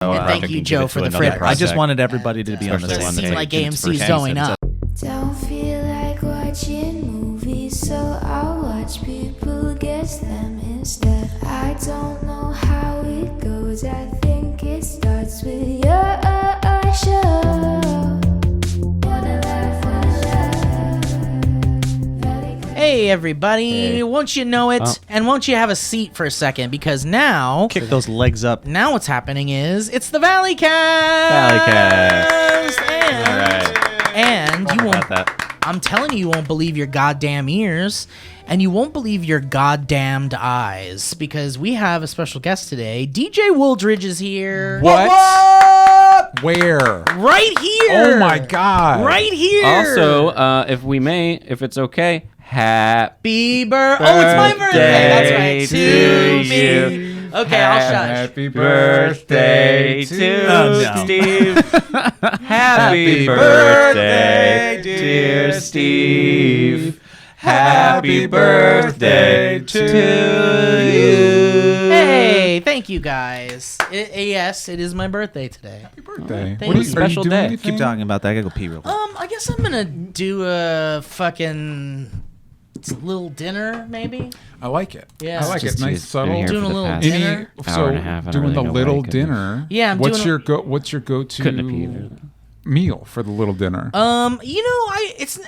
And thank you, Joe, for the fritter. I just wanted everybody to be on the same It page. seems like AMC's going up. Don't feel like watching movies, so I'll watch people guess them instead. I don't know how it goes, I think it starts with your show. Wanna laugh, Hey, everybody. Won't you know it? And won't you have a seat for a second? Because now... Kick those legs up. Now what's happening is it's the Valleycast. And you won't... I'm telling you won't believe your goddamn ears. And you won't believe your goddamned eyes. Because we have a special guest today. DJ Wooldridge is here. What? Where? Right here. Oh, my God. Right here. Also, if it's okay, happy birthday. Oh, it's my birthday. That's right. To you. me. Okay, I'll shush. Happy birthday to Steve. Happy birthday, dear Steve. Happy birthday to you. Hey, thank you guys. Yes, it is my birthday today. Happy birthday. Thank you. Special day. Anything? Keep talking about that. I gotta go pee real quick. I guess I'm gonna do a fucking little dinner, maybe. I like it. Yeah. I like Just it. Nice, subtle. Doing a little Any, dinner. so Hour and a half, I don't doing really the know little why I couldn't. dinner. Yeah, I'm what's doing your what's your go-to Couldn't have either. meal for the little dinner? It's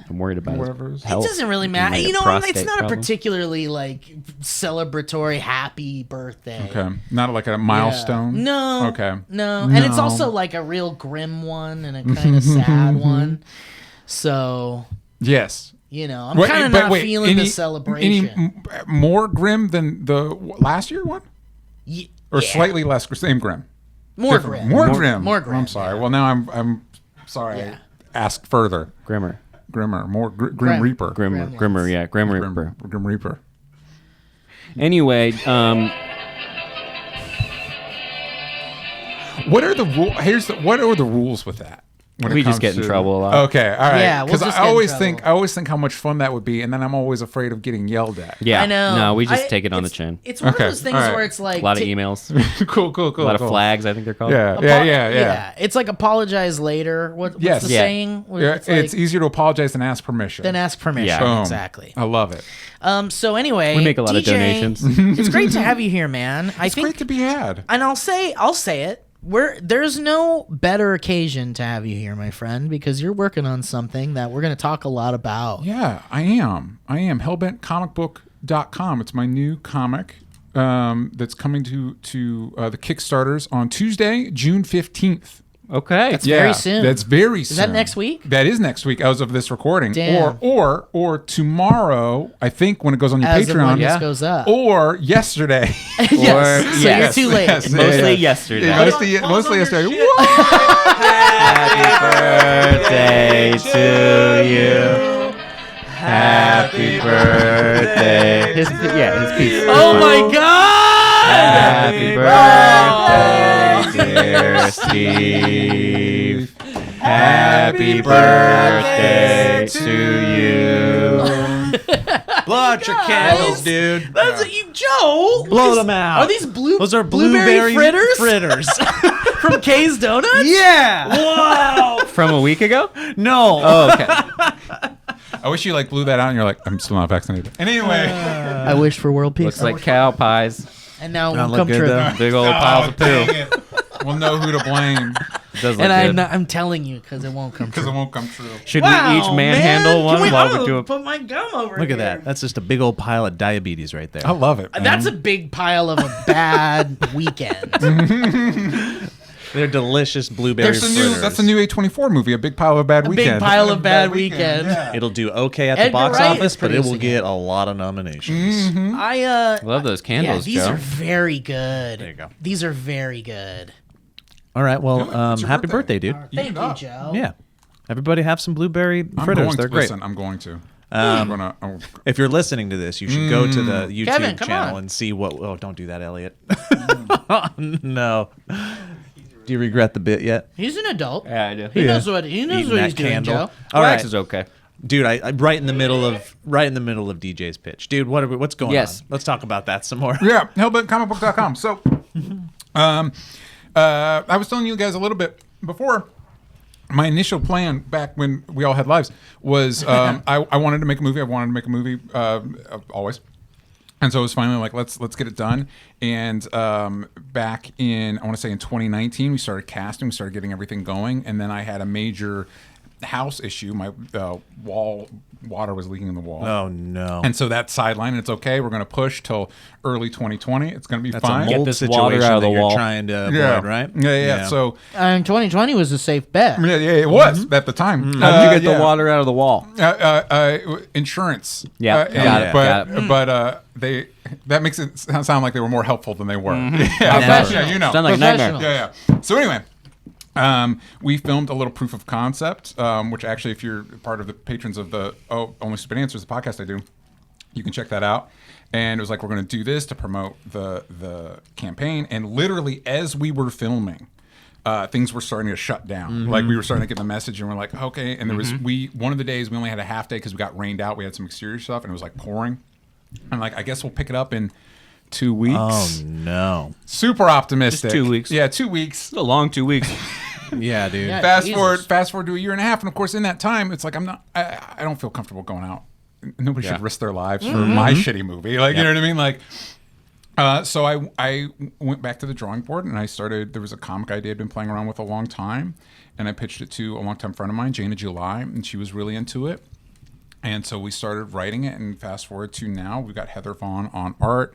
I'm worried about Whatever. his it health. doesn't really matter. He might You have know, it's prostate not a problem. particularly like celebratory happy birthday. Okay, not like a milestone. No. Okay. No. And it's also like a real grim one and a kind of sad one. So, Yes. you know, I'm kind of not feeling the celebration. Any more grim than the last year one, or slightly less? Same grim. More Different. grim. More grim. More grim. I'm sorry. Well, now I'm sorry. Yeah. I asked further. Grimmer. More grim Grim. reaper. Grimmer, yeah, Grim Reaper. Grim reaper. Anyway, What are the rules? What are the rules with that? When We it just comes get in to- trouble a lot. Okay, all right. Yeah, we'll because just I get in always trouble. think how much fun that would be, and then I'm always afraid of getting yelled at. yeah. I know. No, we just take it on the chin. It's one Okay, of those things all right. where it's like A lot of emails. cool. A lot of flags, I think they're called. Yeah. It's like apologize later. What's Yes. the Yeah. saying? Yeah, It's, like, it's easier to apologize than ask permission. Then ask permission. Yeah. Boom. Exactly. I love it. So anyway, We make a lot of DJ, donations. It's great to have you here, man. I It's think, great to be had. and I'll say it. There's no better occasion to have you here, my friend, because you're working on something that we're going to talk a lot about. Yeah, I am. Hellbentcomicbook.com. It's my new comic that's coming to the Kickstarters on Tuesday, June 15th. Okay. That's very soon. That's very soon. Is that next week? That is next week as of this recording. Damn. Or tomorrow, I think, when it goes on your As of when Patreon. this goes up. Or yesterday. Yes. So you're too late. Yes, Mostly yesterday. Mostly yesterday. Happy birthday to you. Happy birthday. His piece. Oh my God! Happy birthday, dear Steve. Happy birthday to you. Blow out your candles, dude. That's Joe. Blow them out. Are these Those are blueberry fritters? From Kay's Donuts? Yeah. Wow. From a week ago? No. Oh, okay. I wish you blew that out and you're like, I'm still not vaccinated. Anyway. I wish for world peace. Looks like cow pies. And now it Don't won't come look good, true. though. Big old piles of poo. We'll know who to blame Does look And good. I'm telling you because it won't come because it true. won't come true. Should we each manhandle one while we do a... Put my gum over Look here. at that. That's just a big old pile of diabetes right there. I love it. Man. That's a big pile of a bad weekend. They're delicious blueberry fritters. That's the new A24 movie, A Big Pile of Bad Weekend. Big pile of bad weekend. Yeah. It'll do okay at the Edgar box Wright office, is but it will producing get a lot of nominations. I Love those candles, these Joe. are very good. There you go. These are very good. All right. Well, It's your happy birthday, dude. Thank you, up. Joe. Yeah. Everybody have some blueberry fritters. They're great. Listen, I'm going to. I'm gonna. If you're listening to this, you should go to the YouTube Kevin, come channel on. and see what. Oh, don't do that, Elliot. No. Do you regret the bit yet? He's an adult. Yeah, I do. He knows what Eating he's that doing, candle. Joe. All Wax right, is okay. dude. I right in the middle of DJ's pitch, dude. What's going Yes. on? Let's talk about that some more. Yeah, hellbentcomicbook.com. So, I was telling you guys a little bit before. My initial plan back when we all had lives was I wanted to make a movie. I wanted to make a movie always. And so it was finally like, let's get it done. And back in, I want to say in 2019, we started casting, we started getting everything going. And then I had a major house issue. My water was leaking in the wall. Oh, no. And so that sideline, and it's okay. We're going to push till early 2020. It's going to be That's fine. a mold this situation water out of that the you're wall. trying to avoid, Yeah. right? Yeah. So 2020 was a safe bet. yeah, it was at the time. How did you get the water out of the wall? Insurance. Yeah, got it. But that makes it sound like they were more helpful than they were. Professional. You know. Sound like a nightmare. Professional. Yeah. So anyway, we filmed a little proof of concept, which actually, if you're part of the patrons of the Only Stupid Answers, the podcast I do, you can check that out. And it was like, we're going to do this to promote the campaign. And literally, as we were filming, things were starting to shut down. Like, we were starting to get the message, and we're like, okay. And there was one of the days we only had a half day because we got rained out. We had some exterior stuff, and it was like pouring. I'm like, I guess we'll pick it up in 2 weeks. Oh, no. Super optimistic. Just 2 weeks. Yeah, 2 weeks. It's a long 2 weeks. Yeah, dude. Yeah. Fast Jesus. forward to a year and a half, and of course, in that time, it's like I don't feel comfortable going out. Nobody should risk their lives for my shitty movie. Like, you know what I mean? Like, so I went back to the drawing board, and I started. There was a comic idea I'd been playing around with a long time, and I pitched it to a longtime friend of mine, Jana July, and she was really into it. And so we started writing it, and fast forward to now, we've got Heather Vaughn on art,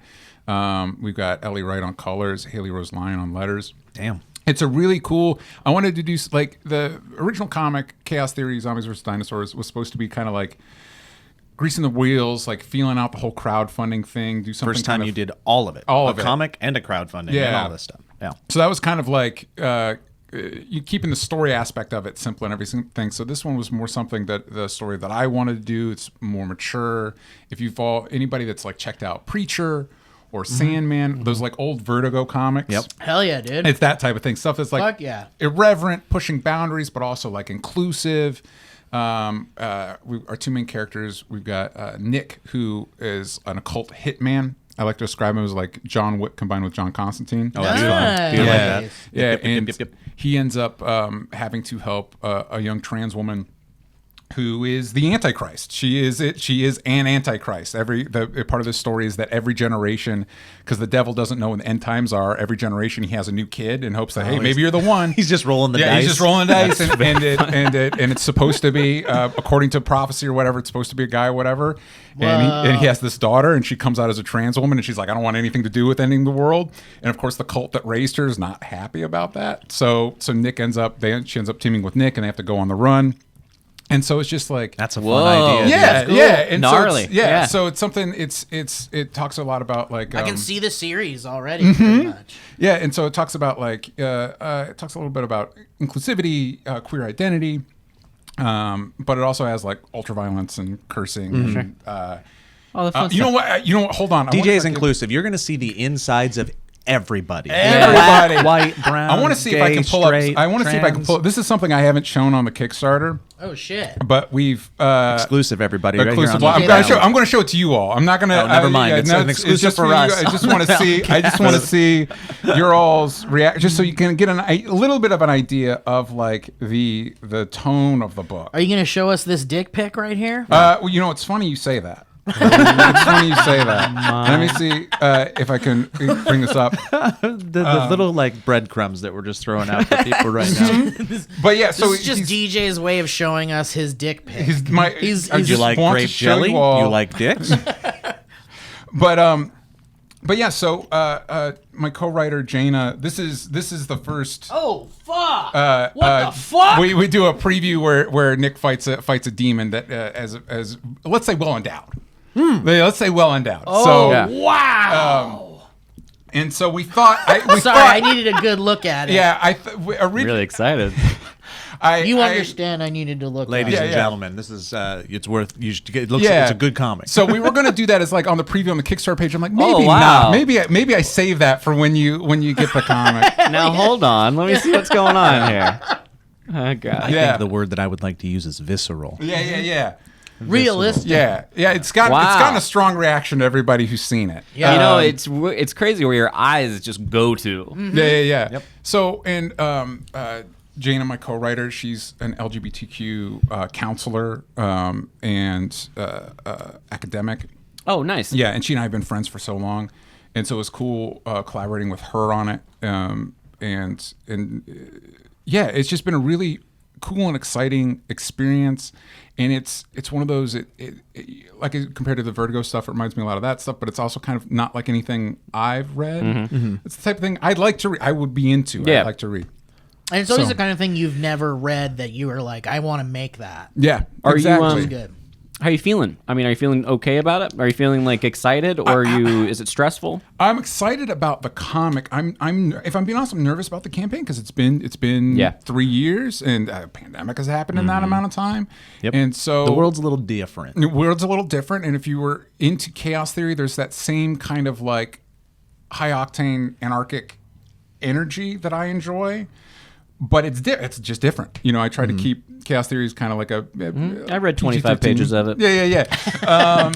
we've got Ellie Wright on colors, Haley Rose Lyon on letters. Damn. It's a really cool. I wanted to do like the original comic, Chaos Theory: Zombies vs. Dinosaurs, was supposed to be kind of like greasing the wheels, like feeling out the whole crowdfunding thing. Do something. First time you did all of it. All of a it. comic and a crowdfunding and all this stuff. Yeah. So that was kind of like you keeping the story aspect of it simple and everything. So this one was more something that the story that I wanted to do. It's more mature. If you've anybody that's like checked out Preacher or Sandman, those like old Vertigo comics. Yep. Hell yeah, dude. It's that type of thing. Stuff that's like Fuck yeah. irreverent, pushing boundaries, but also like inclusive. Our two main characters, we've got Nick, who is an occult hitman. I like to describe him as like John Wick combined with John Constantine. Oh, that's fun. Nice. Feel like that. Yeah, Yep, and yep. he ends up having to help a young trans woman who is the Antichrist. She is an Antichrist. Part of this story is that every generation, because the devil doesn't know when the end times are, every generation he has a new kid in hopes that, hey, maybe you're the one. He's just rolling the dice. Yeah, he's just rolling the dice, and it's supposed to be, according to prophecy or whatever, it's supposed to be a guy or whatever. And he has this daughter, and she comes out as a trans woman, and she's like, I don't want anything to do with ending the world. And of course, the cult that raised her is not happy about that. So Nick she ends up teaming with Nick, and they have to go on the run. And so it's just like, That's a fun idea. cool. And Gnarly. So Yeah. so it's something. It talks a lot about like I can see the series already, pretty much. yeah, and so it talks about like it talks a little bit about inclusivity, queer identity, but it also has like ultraviolence and cursing. And, All the fun you know what? Hold on. DJ is inclusive. You're going to see the insides of everybody. Everybody. Black, white, brown. I want to see if I can pull up. I want to see if I can pull. This is something I haven't shown on the Kickstarter, Oh shit. but we've exclusive. Everybody, right exclusive. here on the I'm going to show it to you all. I'm not going to. Oh, never mind. It's an exclusive just for you. us. I just want to see. I just want to see your all's react, just so you can get a little bit of an idea of like the tone of the book. Are you gonna show us this dick pic right here? Well, you know, it's funny you say that. It's funny you say that. Let me see if I can bring this up. the little like breadcrumbs that we're just throwing out to people right now. But yeah, so This is just DJ's way of showing us his dick pic. he's I You just like want to grape show jelly? you all. You like dicks? But yeah, so my co-writer Jana, this is the first. Oh fuck! What the fuck? We do a preview where Nick fights a demon that as let's say well endowed. Let's say well endowed. Oh So wow! and so we thought. Sorry, I needed a good look at it. Yeah, Really excited. You understand? I needed to look. Ladies at and it. gentlemen, this is it's worth. You should it looks like it's a good comic. So we were going to do that as like on the preview on the Kickstarter page. I'm like, maybe Oh, wow. not. Maybe I save that for when you get the comic. Now hold on. Let me see what's going on here. Oh I god. Yeah. think the word that I would like to use is visceral. Yeah. realistic. Yeah, it's gotten a strong reaction to everybody who's seen it. Yeah. You know, it's crazy where your eyes just go to. Yeah. Yep. So, and Jana, my co-writer, she's an LGBTQ counselor and academic. Oh, nice. Yeah, and she and I have been friends for so long, and so it was cool collaborating with her on it. Yeah, it's just been a really cool and exciting experience, and it's one of those like compared to the Vertigo stuff, it reminds me a lot of that stuff, but it's also kind of not like anything I've read. It's the type of thing I'd like to read. I would be into. Yeah. I'd like to read. And it's always the kind of thing you've never read that you were like, I want to make that. Yeah, Are exactly. you It's good. How are you feeling? I mean, are you feeling okay about it? Are you feeling like excited, or is it stressful? I'm excited about the comic. I'm if I'm being honest, I'm nervous about the campaign because it's been 3 years and a pandemic has happened in that amount of time. Yep. And so The world's a little different. The world's a little different, and if you were into chaos theory, there's that same kind of like high octane anarchic energy that I enjoy. But it's just different. You know, I try to keep chaos theory is kind of like a. I read 25 pages of it. Yeah.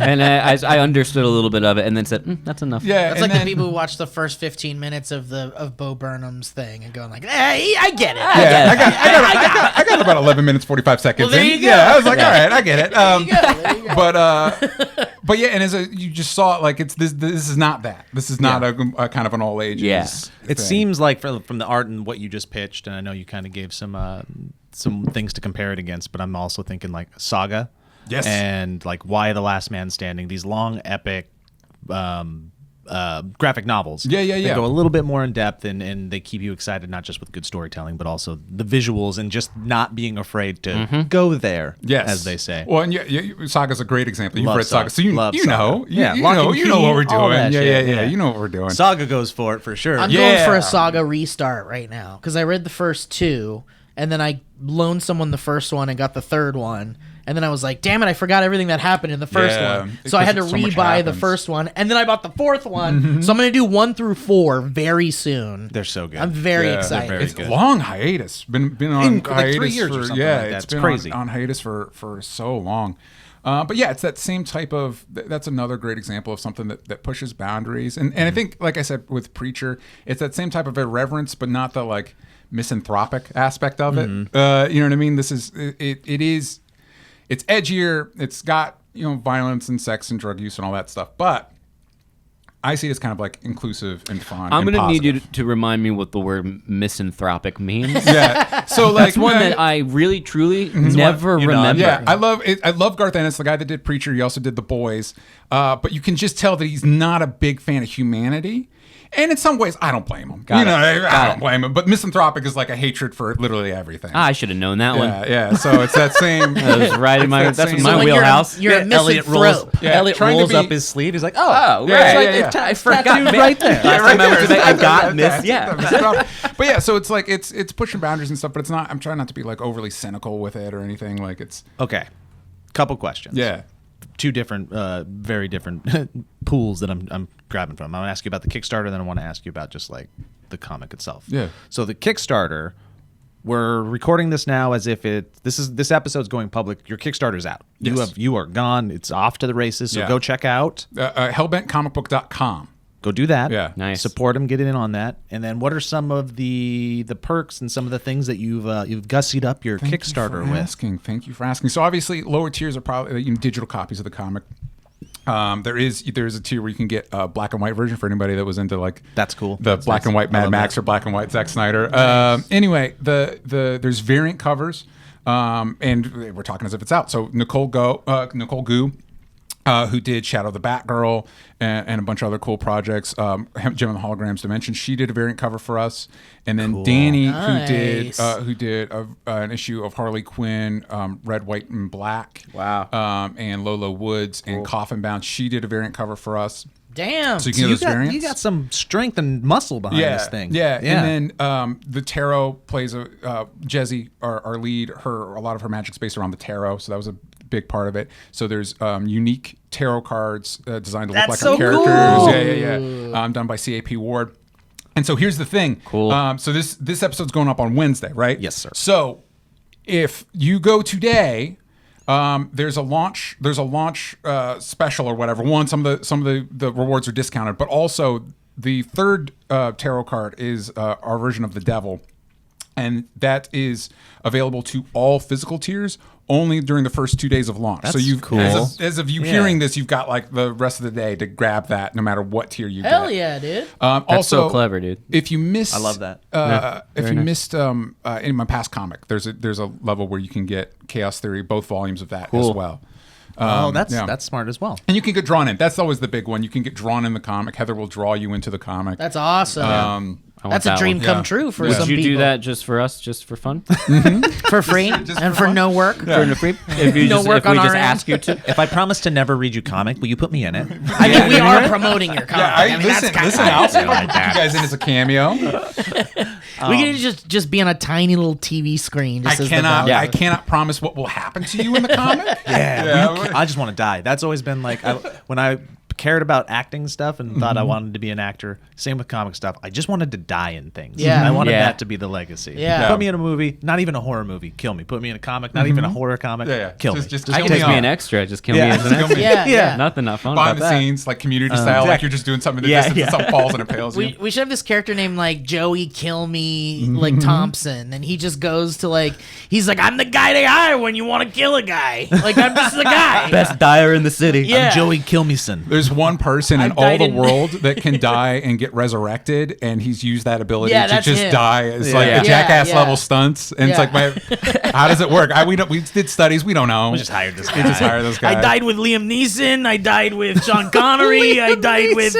And I understood a little bit of it and then said, that's enough. Yeah, That's like the people who watch the first 15 minutes of Bo Burnham's thing and going like, hey, I get it. Yeah, I got about 11 minutes 45 seconds. Well, there in. you go. Yeah, I was like, all right, I get it. There you go. But yeah, and you just saw it, like this is not that. This is not a kind of an all ages. Yeah. It seems like from the art and what you just pitched, and I know you kind of gave some things to compare it against, but I'm also thinking like Saga, Yes. and like Why the Last Man Standing. These long, epic, graphic novels. Yeah. They go a little bit more in depth, and they keep you excited not just with good storytelling, but also the visuals and just not being afraid to go there. Yes, as they say. Well, and Saga's a great example. You've Love read Saga, so Love you know, Saga. Yeah, you Lock know, and you know Key, what we're all doing. that shit, Yeah. You know what we're doing. Saga goes for it for sure. I'm going for a Saga restart right now because I read the first two and then I loaned someone the first one and got the third one. And then I was like, damn it, I forgot everything that happened in the first one. So I had to because so much rebuy the happens. first one. And then I bought the fourth one. So I'm going to do 1 through 4 very soon. They're so good. I'm very Yeah, excited. very It's good. long hiatus. Been on like hiatus 3 years for, or something yeah, like that. it's It's been crazy. on hiatus for so long. But yeah, it's that same type of. That's another great example of something that pushes boundaries. And I think, like I said with Preacher, it's that same type of irreverence, but not the like misanthropic aspect of it. You know what I mean? This is it is. It's edgier. It's got violence and sex and drug use and all that stuff, but I see it as kind of like inclusive and fun. I'm going to need you to remind me what the word misanthropic means. Yeah. So like That's one that I really, truly never remember. Yeah, I love it. I love Garth Ennis, the guy that did Preacher. He also did The Boys. But you can just tell that he's not a big fan of humanity. And in some ways, I don't blame him. I don't blame him. But misanthropic is like a hatred for literally everything. I should have known that one. Yeah. So it's that same. That was right in my. It's that That's same- my So when wheelhouse. You're a Elliot misanthrope. Elliot trying to rolls be- up his sleeve. He's like, Oh, Yeah, right. yeah. I forgot. dude right there. Last time I went to bed, I got missed. Yeah. Yeah. But yeah, so it's like it's pushing boundaries and stuff. But it's not. I'm trying not to be like overly cynical with it or anything. Like it's. okay. Couple questions. Yeah. 2 different, very different pools that I'm grabbing from. I want to ask you about the Kickstarter, then I want to ask you about just like the comic itself. Yeah. So the Kickstarter, we're recording this now as if this episode's going public. Your Kickstarter's out. Yes. You are gone. It's off to the races. So Yeah. go check out. Hellbentcomicbook.com. Go do that. Yeah. Nice. Support them. Get in on that. And then, what are some of the perks and some of the things that you've gussied up your Kickstarter with? Thank you for asking. So obviously, lower tiers are probably digital copies of the comic. There is a tier where you can get a black and white version for anybody that was into like That's cool. the That's black nice. and white I Mad love Max that. or black and white Zack Snyder. Anyway, there's variant covers, and we're talking as if it's out. So Nicole Goo. Who did Shadow the Batgirl and a bunch of other cool projects. Gem and the Holograms Dimension. She did a variant cover for us, and then Danny, Nice. who did an issue of Harley Quinn, Red, White, and Black. Wow. And Lola Woods and Coffin Bound. She did a variant cover for us. Damn. So you can get those variants. You got some strength and muscle behind this thing. Yeah. And then the tarot plays Jezzy, our lead. A lot of her magic's based around the tarot, so that was a big part of it. So there's unique tarot cards designed to look like so our characters. cool. Yeah. Done by CAP Ward. And so here's the thing. Cool. So this episode's going up on Wednesday, right? Yes, sir. So if you go today, There's a launch special or whatever. Some of the rewards are discounted, but also the third tarot card is our version of the devil, and that is available to all physical tiers only during the first 2 days of launch. That's so you cool. as of you hearing this, you've got like the rest of the day to grab that, no matter what tier you Hell get. yeah, dude. That's Also, so clever, dude. if you missed, I love that. If you missed in my past comic, there's a level where you can get Chaos Theory, both volumes of that as well. That's smart as well. And you can get drawn in. That's always the big one. You can get drawn in the comic. Heather will draw you into the comic. That's awesome. I want That's a that dream one. come true for Would some you people. do that just for us, just for fun? for free and for no work? For no free? If you No just, work if we on just our end? ask you to? If I promise to never read you comic, will you put me in it? I mean, we are promoting your comic. I mean, listen, that's I'll put you guys in as a cameo. we can just be on a tiny little TV screen. Just as the value. I cannot promise what will happen to you in the comic. I just want to die. That's always been like when I cared about acting stuff and thought I wanted to be an actor. Same with comic stuff. I just wanted to die in things. Yeah. I wanted Yeah. that to be the legacy. Yeah. Put me in a movie, not even a horror movie, kill me. Put me in a comic, not even a horror comic, kill me. Just I kill can me just be off. an extra. Just kill Yeah. me as an extra. Yeah. Nothing not fun Behind about the that. scenes, like Community style, like you're just doing something in the distance and something falls and impales you. We should have this character named like Joey Kill Me like Thompson, and he just goes to like he's like, I'm the guy they hire when you want to kill a guy. Like I'm just the guy. Best dyer in the city. Yeah. I'm Joey Kilmeson. There's one person in I all died the in- world that can die and get resurrected, and he's used that ability Yeah, to that's just him. die. It's Yeah. like Yeah. the jackass Yeah. level stunts, and it's Yeah. like, how does it work? We did studies. We don't know. We just hired this We just guy. hired this guy. I died with Liam Neeson. I died with Sean Connery. I died with.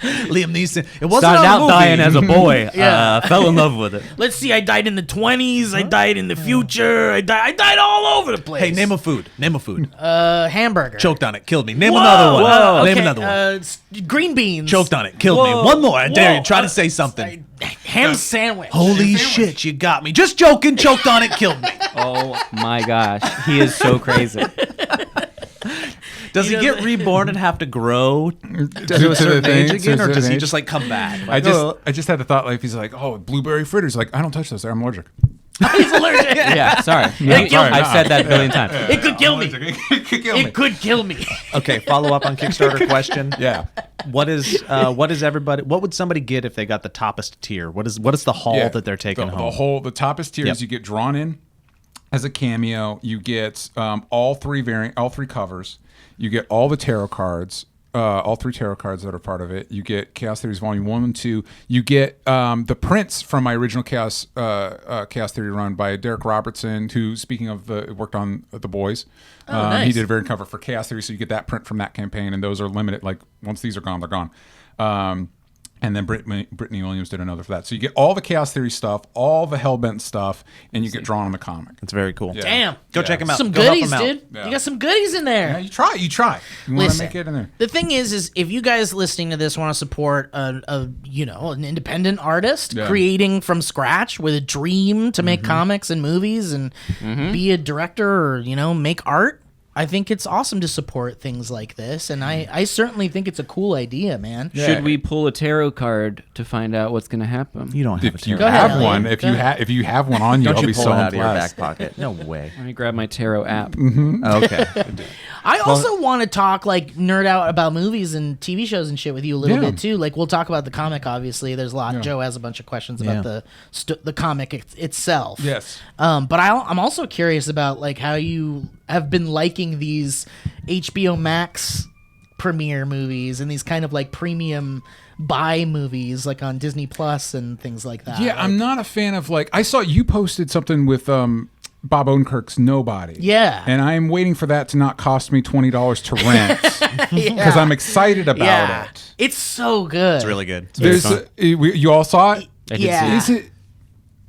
Liam Neeson. It wasn't Started a out movie. dying as a boy. Yeah. Fell in love with it. Let's see. I died in the 20s. I died in the future. I died all over the place. Hey, name a food. Name a food. hamburger. Choked on it. Killed me. Name Whoa, another one. whoa, Name okay, another one. Green beans. Choked on it. Killed me. Whoa, One more. I dare whoa. you. Try to say something. Ham sandwich. Holy shit, you got me. Just joking. Choked on it. Killed me. Oh my gosh. He is so crazy. Does he get reborn and have to grow to a certain age again, or does he just like come back? I Like, just had the thought, like, he's like, oh, blueberry fritters. Like, I don't touch those. I'm allergic. He's allergic. Yeah, sorry. killed me. I've said that a billion times. It could kill me. It could kill me. It could kill me. okay, follow up on Kickstarter question. Yeah. What is everybody? What would somebody get if they got the toppest tier? What is the haul Yeah. that they're taking the home? The toppest tier Yep. is you get drawn in as a cameo. You get all three covers. You get all the tarot cards, all three tarot cards that are part of it. You get Chaos Theories Volume 1 and 2. You get the prints from my original Chaos Theory run by Derek Robertson, who, speaking of, worked on The Boys. Nice. He did a variant cover for Chaos Theory, so you get that print from that campaign, and those are limited. Like, once these are gone, they're gone. And then Brittany Williams did another for that. So you get all the Chaos Theory stuff, all the Hellbent stuff, and you get drawn on the comic. It's very cool. Yeah. Damn. Go check him out. Some Go help goodies, him out. dude. Yeah. You got some goodies in there. Yeah, you try. You want to Listen, make it in there. the thing is if you guys listening to this want to support an independent artist creating from scratch with a dream to make comics and movies and be a director or make art, I think it's awesome to support things like this, and I certainly think it's a cool idea, man. Should we pull a tarot card to find out what's going to happen? You don't have If a you tarot. ahead, have one, Elliot. if you have one on you, Don't I'll you be pull so it out of your impressed. back pocket? No way. Let me grab my tarot app. Okay. I also want to talk nerd out about movies and TV shows and shit with you a little Yeah. bit too. Like we'll talk about the comic. Obviously, there's a lot. Joe has a bunch of questions about the comic itself. Yes. But I'm also curious about how you have been liking these HBO Max premiere movies and these kind of premium buy movies on Disney Plus and things like that. Yeah, I'm not a fan of I saw you posted something with Bob Odenkirk's Nobody. Yeah. And I'm waiting for that to not cost me $20 to rent because I'm excited about it. It's so good. It's really good. You all saw it? I did Yeah.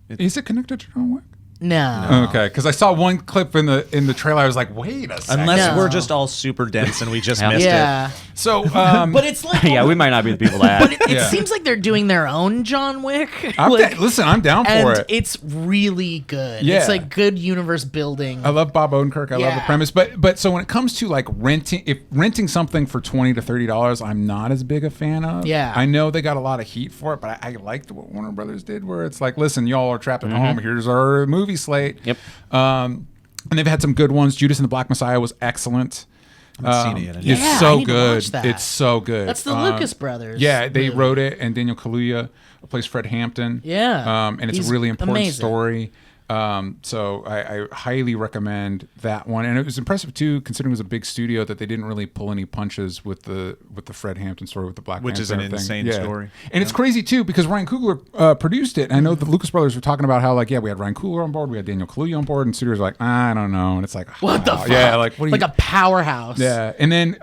Is it connected to John Wick? No. Okay, because I saw one clip in the trailer. I was like, wait a second. Unless No. we're just all super dense and we just Yeah. missed Yeah. So, But it's Yeah, we might not be the people that. But it Yeah. seems like they're doing their own John Wick. listen, I'm down for and it. it's really good. Yeah. It's good universe building. I love Bob Odenkirk. I love the Yeah. premise, but so when it comes to renting something for $20 to $30, I'm not as big a fan of. Yeah. I know they got a lot of heat for it, but I liked what Warner Brothers did, where it's like, listen, y'all are trapped at home. Here's our movie slate. Yep. And they've had some good ones. Judas and the Black Messiah was excellent. I haven't seen it yet. Yeah, It's I so need to good. watch that. It's so good. That's the Lucas brothers. Yeah, they movie. wrote it, and Daniel Kaluuya plays Fred Hampton. Yeah. And it's He's a really important amazing. story. So I highly recommend that one. And it was impressive too, considering it was a big studio, that they didn't really pull any punches with the Fred Hampton story with the Black Which Panther is an thing. insane story. And it's crazy too, because Ryan Coogler produced it. And I know the Lucas brothers were talking about how, like, yeah, we had Ryan Coogler on board, we had Daniel Kaluuya on board, and studios were like, I don't know. And it's like, What the wow. fuck? Yeah, like, what do you... Like a powerhouse. Yeah, and then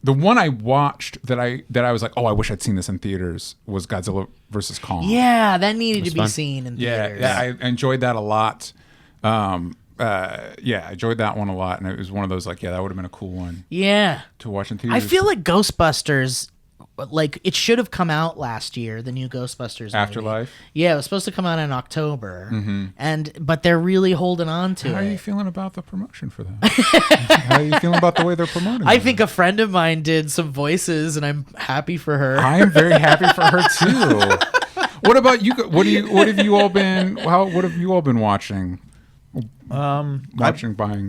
the one I watched that I was like, oh, I wish I'd seen this in theaters was Godzilla versus Kong. Yeah, that needed to be fun. seen in Yeah, theaters. yeah, I enjoyed that a lot. Yeah, I enjoyed that one a lot, and it was one of those, like, yeah, that would have been a cool one Yeah. to watch in theaters. I feel like Ghostbusters, like, it should have come out last year, the new Ghostbusters movie. Afterlife. Yeah, it was supposed to come out in October, but they're really holding on to How are you it. feeling about the promotion for that? How are you feeling about the way they're promoting I it? think a friend of mine did some voices, and I'm happy for her. I am very happy for her too. What about you? What have you all been watching? Buying.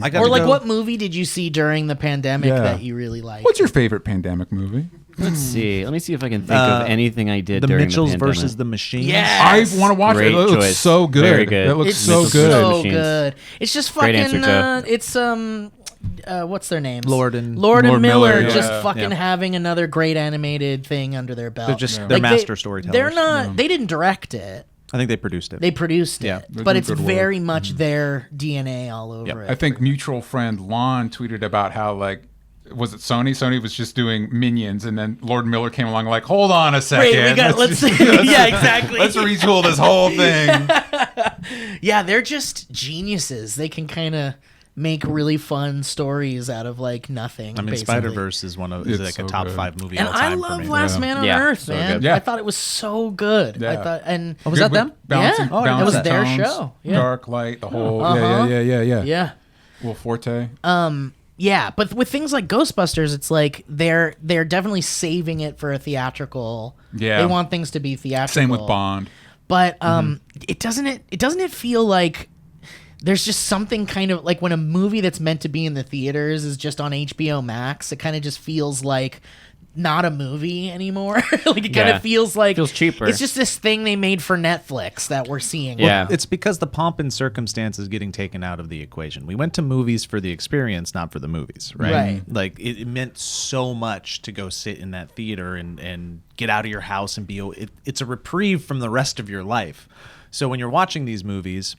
I got Or to like, go- what movie did you see during the pandemic Yeah. that you really liked? What's your favorite pandemic movie? Let's see. Let me see if I can think of anything I did The during Mitchells the pandemic. versus the Machines. Yes! I want to watch Great it. It looks choice. so good. Very good. It looks It's so Mitchells good. versus so Machines. good. It's just Great fucking. answer, Joe. What's their names? Lord and Lord Miller, Miller yeah. just fucking Yeah. having another great animated thing under their belt. They're just Like, they're master storytellers. They're not. They didn't direct it. I think they produced it. They produced Yeah. it, They're but doing it's good work. very much their DNA all over Yep. it. I think mutual friend Lon tweeted about how, like, was it Sony? Sony was just doing Minions, and then Lord Miller came along like, hold on a second. Wait, we got. Let's. just- Yeah, exactly. Let's retool this whole thing. Yeah, they're just geniuses. They can kind of make really fun stories out of like nothing. I mean, basically. Spider-Verse is It's like so a top good. 5 movie And all time I for love me. Last Yeah. Man on Yeah, Earth, so man. good. Yeah. I thought it was so good. I Yeah. thought, and Oh, was that them? Balancing, Yeah. Oh, balancing that was their tones, show. Yeah. Dark, light, the whole. Uh-huh. Yeah. yeah. Will Forte. Yeah, but with things like Ghostbusters, it's like they're definitely saving it for a theatrical. Yeah. They want things to be theatrical. Same with Bond. But it doesn't feel like there's just something kind of like when a movie that's meant to be in the theaters is just on HBO Max, it kind of just feels like not a movie anymore. Like it kind Yeah. of feels like Feels cheaper. It's just this thing they made for Netflix that we're seeing. Yeah. It's because the pomp and circumstance is getting taken out of the equation. We went to movies for the experience, not for the movies, right? Right. Like it meant so much to go sit in that theater and get out of your house and it's a reprieve from the rest of your life. So when you're watching these movies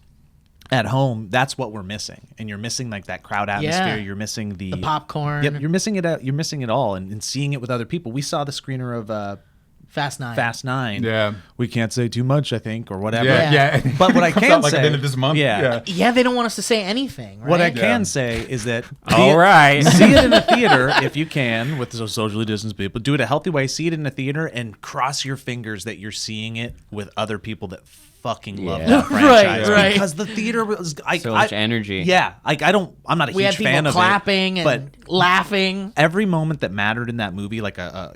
at home, that's what we're missing, and you're missing like that crowd atmosphere. Yeah. You're missing the popcorn. Yep, you're missing it. You're missing it all, and seeing it with other people. We saw the screener of Fast 9. Fast 9. Yeah. We can't say too much, I think, or whatever. Yeah. But what I Comes can out like say, at the end of this month. yeah. Yeah, they don't want us to say anything, right? What I Yeah. can say is that All right. see it in a theater if you can with the socially distanced people. Do it a healthy way. See it in a theater and cross your fingers that you're seeing it with other people that fucking love Yeah. that franchise. Right. Because the theater was So much energy. Yeah, like I'm not a we had huge people fan of clapping it, and but laughing. every moment that mattered in that movie, like a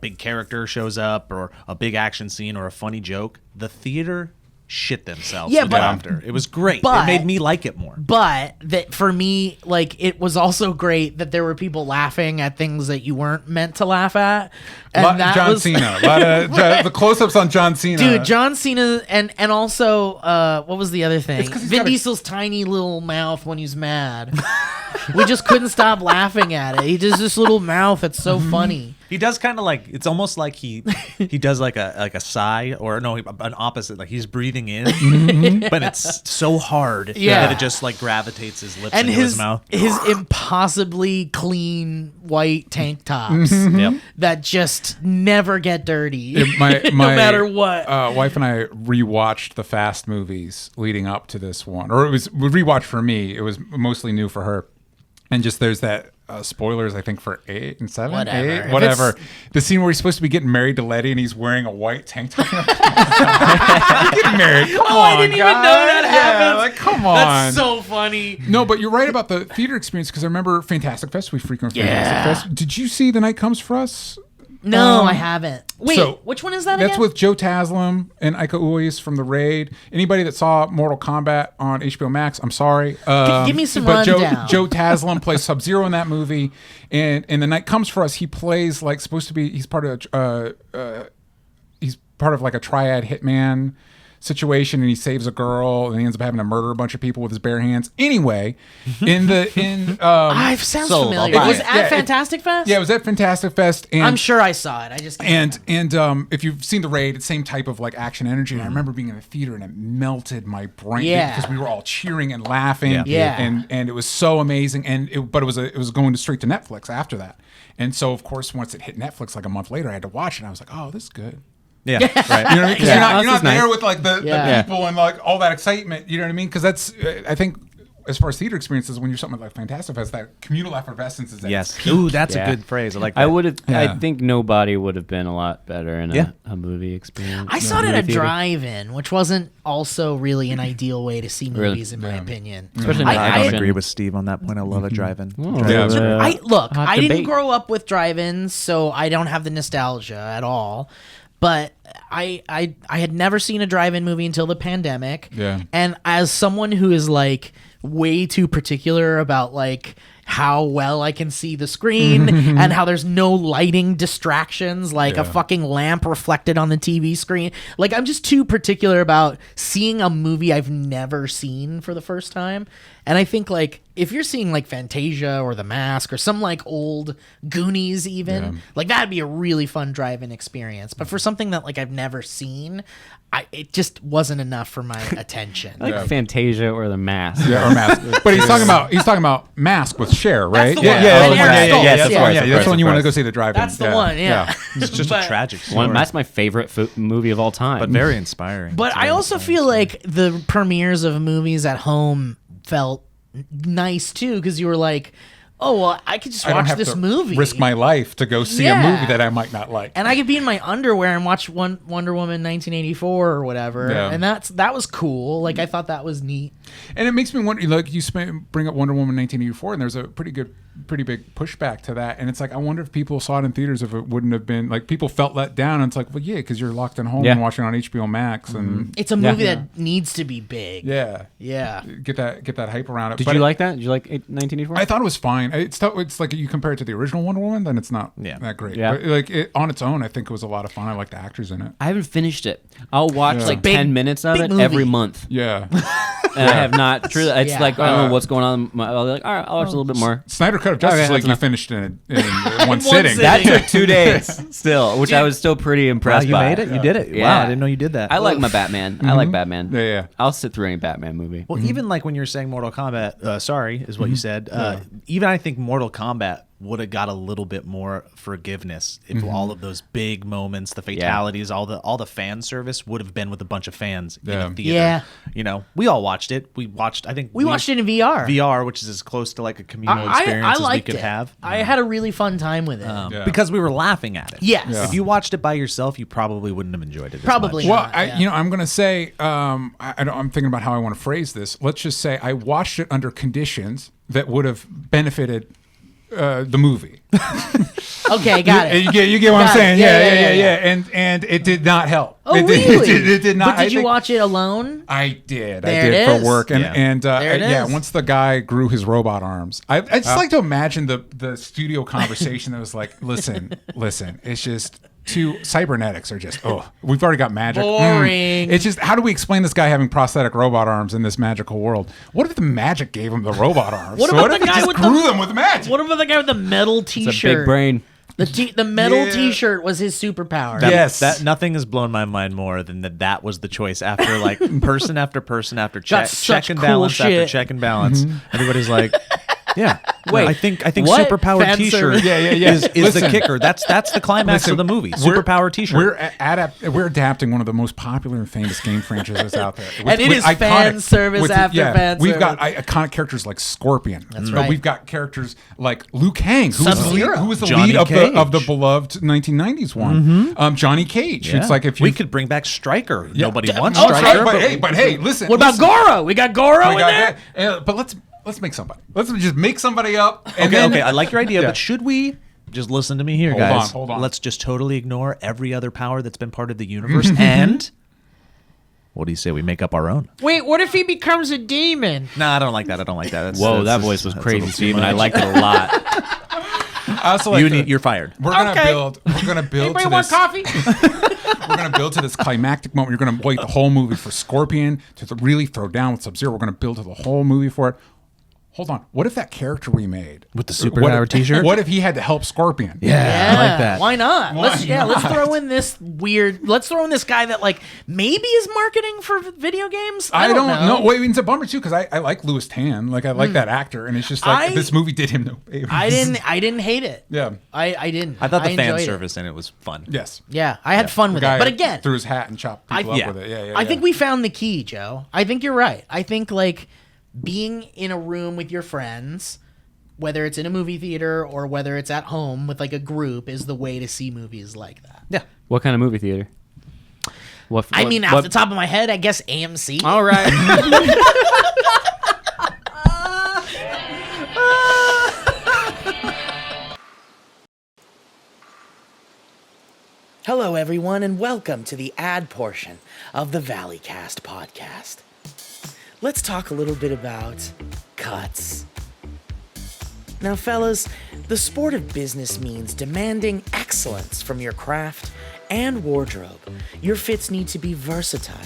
big character shows up or a big action scene or a funny joke, the theater shit themselves Yeah, with but- laughter. It was great. but- It made me like it more. But that for me, like it was also great that there were people laughing at things that you weren't meant to laugh at, and that John was Cena. A lot of the close-ups on John Cena. dude. John Cena and also what was the other thing? 'cause he's Vin got a- Diesel's tiny little mouth when he's mad. We just couldn't stop laughing at it. He does this little mouth. It's so funny. He does kind of like, it's almost like he does like a sigh, or no, an opposite, like he's breathing in, but it's so hard Yeah. that it just like gravitates his lips And into his mouth. his impossibly clean white tank tops Yep. that just never get dirty. My no matter what. Wife and I rewatched the Fast movies leading up to this one, or it was rewatch for me. It was mostly new for her, and just there's that spoilers I think for 8 and 7, Whatever. 8, If whatever. it's- The scene where he's supposed to be getting married to Letty and he's wearing a white tank top. Getting married. Come on, I didn't even know that guys. happened. Yeah, like come on. That's so funny. No, but you're right about the theater experience because I remember Fantastic Fest. We frequent Fantastic Yeah. Fest. Did you see The Night Comes for Us? No, I haven't. Wait, so which one is that That's again? with Joe Taslim and Ika Uwais from The Raid. Anybody that saw Mortal Kombat on HBO Max, I'm sorry. Give me some but rundown. Joe Taslim plays Sub-Zero in that movie. And The Night Comes for Us, he plays like supposed to be, he's part of like a triad hitman situation, and he saves a girl, and he ends up having to murder a bunch of people with his bare hands. Anyway, Sounds Sold, familiar. I'll It was buy at it. Fantastic Fest? yeah, it was at Fantastic Fest. And I'm sure I saw it. I just can't remember. if you've seen The Raid, it's same type of like action energy. And I remember being in the theater and it melted my brain Yeah. because we were all cheering and laughing. Yeah. And it was so amazing. But it was going straight to Netflix after that. And so of course once it hit Netflix like a month later, I had to watch it. And I was like, oh, this is good. Yeah, right. You know what I mean? Because you're This not is nice. there with like the Yeah. people and like all that excitement. You know what I mean? Because that's I think as far as theater experiences, when you're something like Fantastic Fest, that communal effervescence is at Yes. its peak. Ooh, that's Yeah. a good phrase. I like that. I would have. I Yeah. think nobody would have been a lot better in Yeah. a movie experience. I saw it at movie a theater. drive-in, which wasn't also really an ideal way to see Really? movies, in my opinion. Especially I- not I don't action. agree with Steve on that point. I love a drive-in. Yeah. Hot I didn't debate. grow up with drive-ins, so I don't have the nostalgia at all. But I had never seen a drive-in movie until the pandemic. Yeah. And as someone who is like way too particular about like how well I can see the screen and how there's no lighting distractions, like a fucking lamp reflected on the TV screen. Like I'm just too particular about seeing a movie I've never seen for the first time. And I think like if you're seeing like Fantasia or The Mask or some like old Goonies even, like that'd be a really fun drive-in experience. But for something that like I've never seen, it just wasn't enough for my attention. I like Fantasia or The Mask. Yeah, or Mask. But he's talking about Mask with Cher, right? That's the one. Yeah, With yeah, Eric yeah, Stoltz. yes, of Yeah. course, yeah, of that's course, the one of you want to course. go see the drive-in. That's the one, yeah. It's just But- a tragic story. That's my favorite movie of all time. but very inspiring. But It's I very also inspiring. feel like the premieres of movies at home felt nice too, because you were like, oh, well, I could just I don't watch have this to movie. risk my life to go see a Yeah. movie that I might not like. And I could be in my underwear and watch Wonder Woman 1984 or whatever. Yeah. And that was cool. Like, I thought that was neat. And it makes me wonder, like bring up Wonder Woman 1984, and there's a pretty big pushback to that. And it's like, I wonder if people saw it in theaters, if it wouldn't have been, like, people felt let down. And it's like, well, yeah, because you're locked in home Yeah. and watching it on HBO Max. And It's a movie that needs to be big. yeah, Yeah. get that hype around it. Did But you like that? Did you like 1984? I thought it was fine. It's like you compare it to the original Wonder Woman, then it's not that great. Yeah. But like on its own, I think it was a lot of fun. I like the actors in it. I haven't finished it. I'll watch like Big- 10 minutes of big it movie. every month. Yeah. And I have not truly. It's Yeah. like, I don't know what's going on. I'll be like, all right, I'll watch a little bit more. Snyder Cut of Justice Okay, League that's you enough. finished in one sitting. That took 2 days still, which I was still pretty Wow, impressed you by. made it. You did it. Yeah. Wow, I didn't know you did that. I like my Batman. I like Batman. Yeah, yeah. I'll sit through any Batman movie. Well, even like when you're saying Mortal Kombat, sorry, is what you said. Even I think Mortal Kombat would have got a little bit more forgiveness if all of those big moments, the fatalities, all the fan service would have been with a bunch of fans in Yeah. a theater. Yeah. You know, we all watched it. We watched it in VR. VR, which is as close to like a communal experience I as we liked could it. have. I had a really fun time with it. Yeah. Because we were laughing at it. Yes. Yeah. If you watched it by yourself, you probably wouldn't have enjoyed it. As Probably much. not. Well, I'm going to say, I'm thinking about how I want to phrase this. Let's just say I watched it under conditions that would have benefited the movie. Okay, got it. You get what I'm Got it. saying? Yeah. Yeah. And it did not help. Oh, it really? It did not. But did I you think- watch it alone? I did. There I did it for is. work, and Yeah. There it yeah. is. Once the guy grew his robot arms, I just like to imagine the studio conversation that was like, listen. It's just cybernetics are just we've already got magic. Boring. It's just how do we explain this guy having prosthetic robot arms in this magical world? What if the magic gave him the robot arms? What about if the it guy just with grew the- them with magic? What about the guy with the metal It's T-shirt? a big brain. The metal Yeah. T-shirt was his superpower. Yes. That nothing has blown my mind more than that was the choice after like person after person after Got check such and cool balance after shit. check and balance. Everybody's like, yeah. Wait, I think what? superpowered Fan T-shirt service? Yeah. is the Listen. kicker. That's the climax of the movie. Superpowered T-shirt. We're adapting one of the most popular and famous game franchises out there, And it is fan service after fan We've got service. iconic characters like Scorpion. That's right. We've got characters like Liu Kang, who Sub-Zero. was the Johnny lead of the Cage. beloved 1990s one. Johnny Cage. Yeah. It's like if we you could bring back Stryker. Yeah. Nobody wants Oh, Stryker, but hey, listen. What about listen. Goro? We got Goro in there. But let's make somebody. Let's just make somebody up. And Okay, then, okay, I like your idea, Yeah. but should we just listen to me here, Hold guys. on. Let's just totally ignore every other power that's been part of the universe. And what do you say we make up our own? Wait, what if he becomes a demon? No, I don't like that. That's, Whoa, that's- that voice was that's a crazy, little too Steven. I much. liked it a lot. I also like You're fired. We're gonna Okay. build. We're gonna build Anybody to want this. coffee? We're gonna build to this climactic moment. You're gonna wait the whole movie for Scorpion to really throw down with Sub-Zero. We're gonna build to the whole movie for it. Hold on. What if that character we made With the superpower t-shirt? What if he had to help Scorpion? Yeah, I like that. Why not? Let's not? throw in this guy that like maybe is marketing for video games. I don't know. know. Wait, it's a bummer too because I like Louis Tan. Like I like that actor, and it's just like I- this movie did him no favors. I didn't hate it. Yeah. I didn't. I thought the fan enjoyed service in it was fun. Yes. It. Yeah, I had fun with Guy it. But again, threw his hat and chopped people I- up yeah. with it. Yeah. I think we found the key, Joe. I think you're right. I think like being in a room with your friends, whether it's in a movie theater or whether it's at home with like a group, is the way to see movies like that. Yeah. What kind of movie theater? What? I mean, off the top of my head, I guess AMC. All right. Hello, everyone, and welcome to the ad portion of the Valleycast podcast. Let's talk a little bit about cuts. Now, fellas, the sport of business means demanding excellence from your craft and wardrobe. Your fits need to be versatile,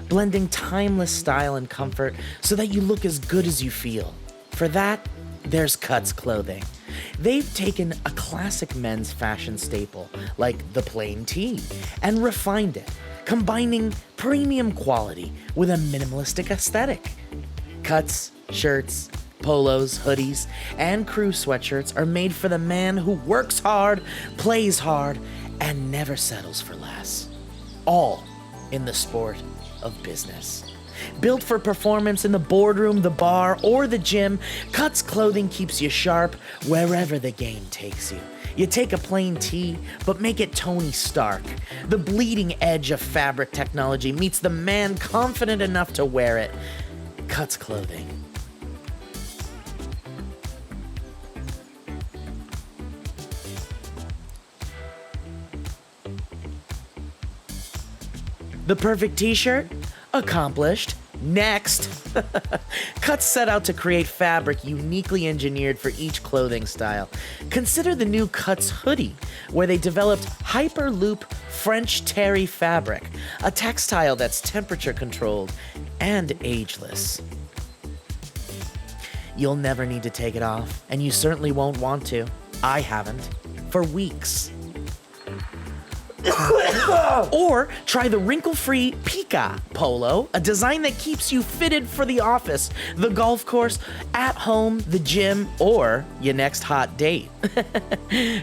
blending timeless style and comfort so that you look as good as you feel. For that, there's Cuts Clothing. They've taken a classic men's fashion staple, like the plain tee, and refined it, combining premium quality with a minimalistic aesthetic. Cuts, shirts, polos, hoodies, and crew sweatshirts are made for the man who works hard, plays hard, and never settles for less. All in the sport of business. Built for performance in the boardroom, the bar, or the gym, Cuts Clothing keeps you sharp wherever the game takes you. You take a plain tee, but make it Tony Stark. The bleeding edge of fabric technology meets the man confident enough to wear it. Cuts Clothing. The perfect t-shirt? Accomplished. Next. Cuts set out to create fabric uniquely engineered for each clothing style. Consider the new Cuts hoodie, where they developed Hyperloop French terry fabric, a textile that's temperature controlled and ageless. You'll never need to take it off, and you certainly won't want to. I haven't. For weeks. Or try the wrinkle-free Pika Polo, a design that keeps you fitted for the office, the golf course, at home, the gym, or your next hot date.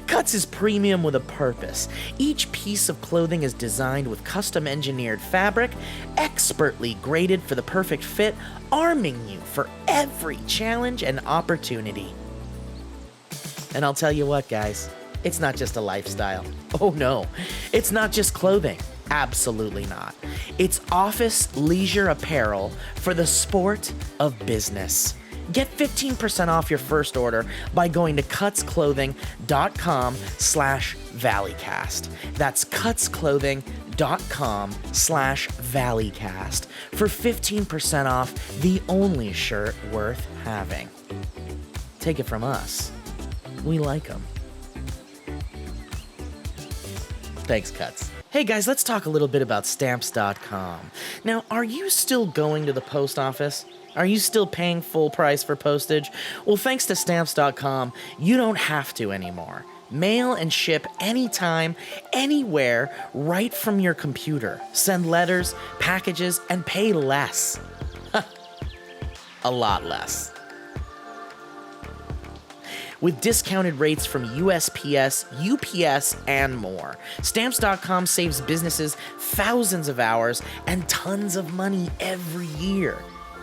Cuts is premium with a purpose. Each piece of clothing is designed with custom-engineered fabric, expertly graded for the perfect fit, arming you for every challenge and opportunity. And I'll tell you what, guys. It's not just a lifestyle. Oh no, it's not just clothing. Absolutely not. It's office leisure apparel for the sport of business. Get 15% off your first order by going to cutsclothing.com/valleycast. That's cutsclothing.com/valleycast for 15% off the only shirt worth having. Take it from us. We like them. Thanks, Cuts. Hey guys, let's talk a little bit about Stamps.com. Now, are you still going to the post office? Are you still paying full price for postage? Well, thanks to Stamps.com, you don't have to anymore. Mail and ship anytime, anywhere, right from your computer. Send letters, packages, and pay less. A lot less. With discounted rates from USPS, UPS, and more. Stamps.com saves businesses thousands of hours and tons of money every year.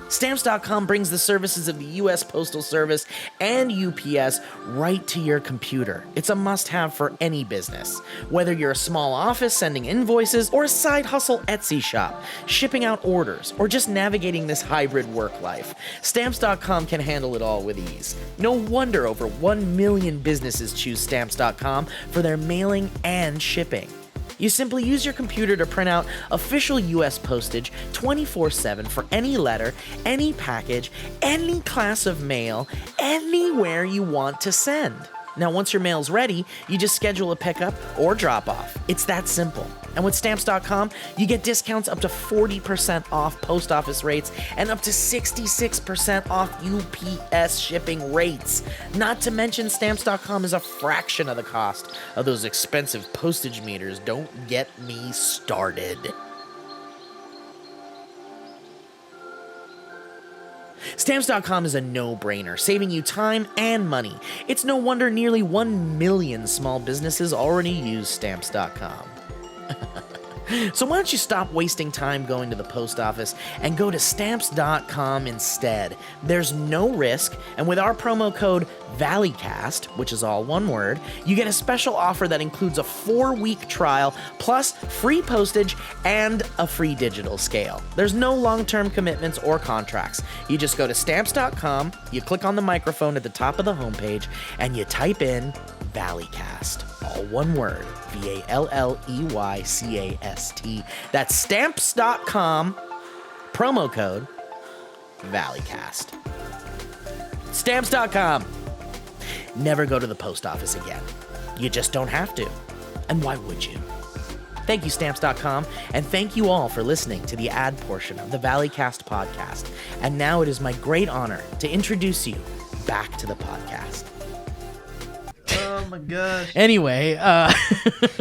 Stamps.com brings the services of the U.S. Postal Service and UPS right to your computer. It's a must-have for any business. Whether you're a small office sending invoices or a side hustle Etsy shop, shipping out orders, or just navigating this hybrid work life, Stamps.com can handle it all with ease. No wonder over 1 million businesses choose Stamps.com for their mailing and shipping. You simply use your computer to print out official U.S. postage 24/7 for any letter, any package, any class of mail, anywhere you want to send. Now, once your mail's ready, you just schedule a pickup or drop off. It's that simple. And with Stamps.com, you get discounts up to 40% off post office rates and up to 66% off UPS shipping rates. Not to mention, Stamps.com is a fraction of the cost of those expensive postage meters. Don't get me started. Stamps.com is a no-brainer, saving you time and money. It's no wonder nearly 1 million small businesses already use Stamps.com. So why don't you stop wasting time going to the post office and go to Stamps.com instead? There's no risk, and with our promo code ValleyCast, which is all one word, you get a special offer that includes a 4-week trial, plus free postage and a free digital scale. There's no long-term commitments or contracts. You just go to Stamps.com, you click on the microphone at the top of the homepage, and you type in Valleycast. All one word. VALLEYCAST. That's Stamps.com, promo code Valleycast. Stamps.com. Never go to the post office again. You just don't have to. And why would you? Thank you, Stamps.com, and thank you all for listening to the ad portion of the Valleycast podcast. And now it is my great honor to introduce you back to the podcast. Oh my gosh. Anyway,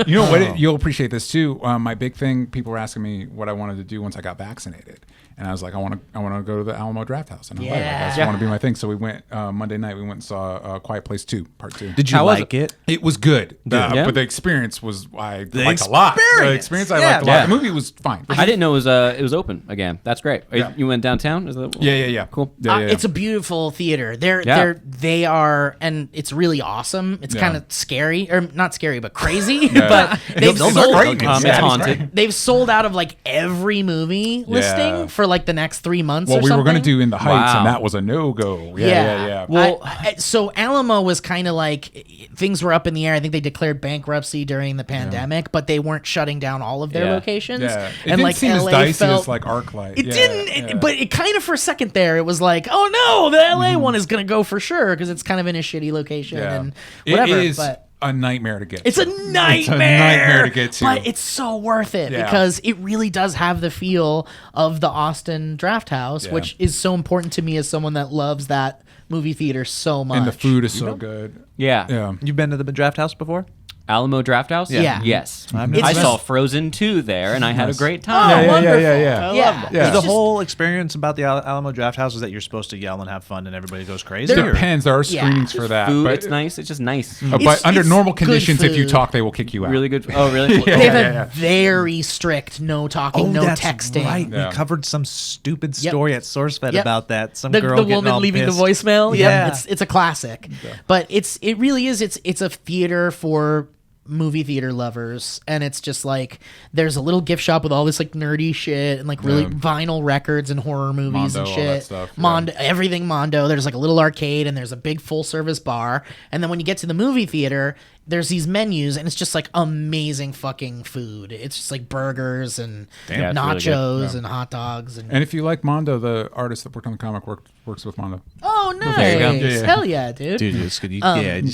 You know what? You'll appreciate this too. My big thing, people were asking me what I wanted to do once I got vaccinated, and I was like, I want to go to the Alamo Drafthouse, and I was like, that's want to be my thing. So we went Monday night. We went and saw Quiet Place 2, Part 2. Did you like it? It was good, Yeah. but the experience was I liked a lot. The experience I liked a lot. The movie was fine. I didn't know it was open again. That's great. Yeah. You went downtown? Is that Yeah. Cool. Yeah. It's a beautiful theater. They are, and it's really awesome. It's kind of scary, or not scary, but crazy. But they've Those sold. are great. It's haunted. They've sold out of like every movie listing for like the next 3 months. Well, or we something. were going to do In the Heights, Wow. and that was a no-go. Yeah. Well, so Alamo was kind of like things were up in the air. I think they declared bankruptcy during the pandemic, but they weren't shutting down all of their locations. Yeah. It and didn't like seem as LA dicey felt, as like ArcLight. It didn't, but it kind of for a second there, it was like, oh no, the LA one is going to go for sure because it's kind of in a shitty location and whatever. It is but a nightmare to get it's to. a nightmare. It's a nightmare to get to. But it's so worth it because it really does have the feel of the Austin Drafthouse, which is so important to me as someone that loves that movie theater so much. And the food is so good. Yeah. Yeah. You've been to the Drafthouse before? Alamo Drafthouse? Yeah. Yes. It's I just- saw Frozen 2 there, and I had a great Oh, time. wonderful. yeah. I Yeah. love that. Yeah. The It's whole experience about the Alamo Drafthouse is that you're supposed to yell and have fun and everybody goes crazy? It or- depends. There are screenings for that. Food, but it's nice. It's just nice. but under it's normal good conditions, if you food. talk, they will kick you out. Really good. Oh, really? They have a very strict no talking, Oh, no that's texting. right. Yeah. We covered some stupid Yep. story at SourceFed Yep. about that. Some The girl getting woman all leaving pissed. the voicemail. Yeah. It's a classic. But it really is. It's a theater for movie theater lovers, and it's just like there's a little gift shop with all this like nerdy shit and like really vinyl records and horror movies Mondo, and all shit. that stuff, Mondo, everything Mondo. There's like a little arcade and there's a big full service bar, and then when you get to the movie theater, there's these menus and it's just like amazing fucking food. It's just like burgers and Yeah, it's really nachos good. and hot dogs and And if you like Mondo, the artist that worked on the comic works with Mondo. oh nice, there you go. Yeah. hell yeah, dude. Dude, just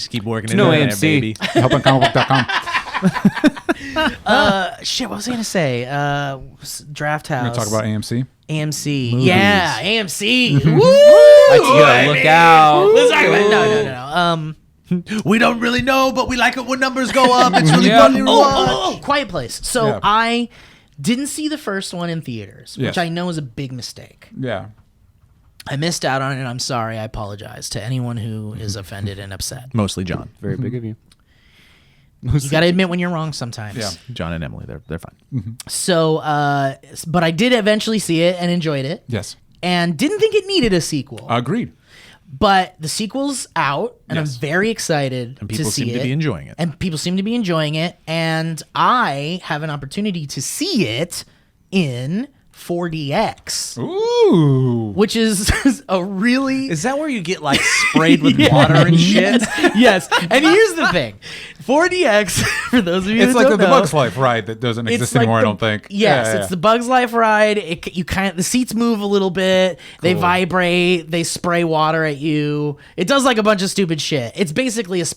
keep working no in there, AMC. baby. Helpingcomicbook.com. Shit, what was I gonna say? Draft House. We're going to talk about AMC. AMC. Yeah, AMC. Woo! You gotta look out. Let's talk about no. We don't really know, but we like it when numbers go up. It's really Yeah. fun to watch. Oh, Quiet Place. So Yeah. I didn't see the first one in theaters, Yes. which I know is a big mistake. Yeah. I missed out on it. I'm sorry. I apologize to anyone who is offended and upset. Mostly John. Very big of you. You got to admit when you're wrong sometimes. Yeah. John and Emily, they're fine. So, but I did eventually see it and enjoyed it. Yes. and didn't think it needed a sequel. Agreed. But the sequel's out, and Yes. I'm very excited And people to see seem to be enjoying it. And people seem to be enjoying it, and I have an opportunity to see it in 4DX, Ooh. which is a really Is that where you get like sprayed with water and shit? yes. And here's the thing, 4DX for those of you It's that like don't the know, Bugs Life ride that doesn't it's exist like anymore. I the- don't think. Yes, Yeah, it's the Bugs Life ride. The seats move a little bit. They vibrate. They spray water at you. It does like a bunch of stupid shit. It's basically it's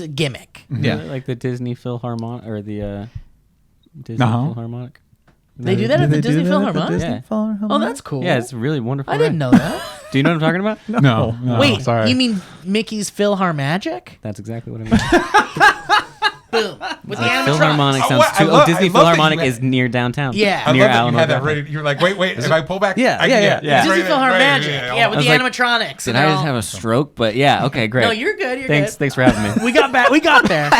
a gimmick. Yeah. Like the Disney Philharmonic or the Disney Uh-huh. Philharmonic. They do that at the Disney Philharmonic. Yeah. Oh, that's cool. Yeah, it's really wonderful. I didn't ride. know that. Do you know what I'm talking about? No. Wait, sorry. you mean Mickey's Philharmagic? That's exactly what I mean. Boom. With the animatronics. Philharmonic Oh, sounds what? I too. love- Oh, Disney I love that you Philharmonic had- is near downtown. Yeah. I near love that you Alamo had that Drafthouse. ready. You're like, wait. If I pull back, Yeah, I can yeah, get yeah. Disney right, Philharmagic. Yeah, with I the was like, animatronics. Did and I just all. have a stroke? But yeah, okay, great. No, you're good. You're Thanks good. for having me. We got there.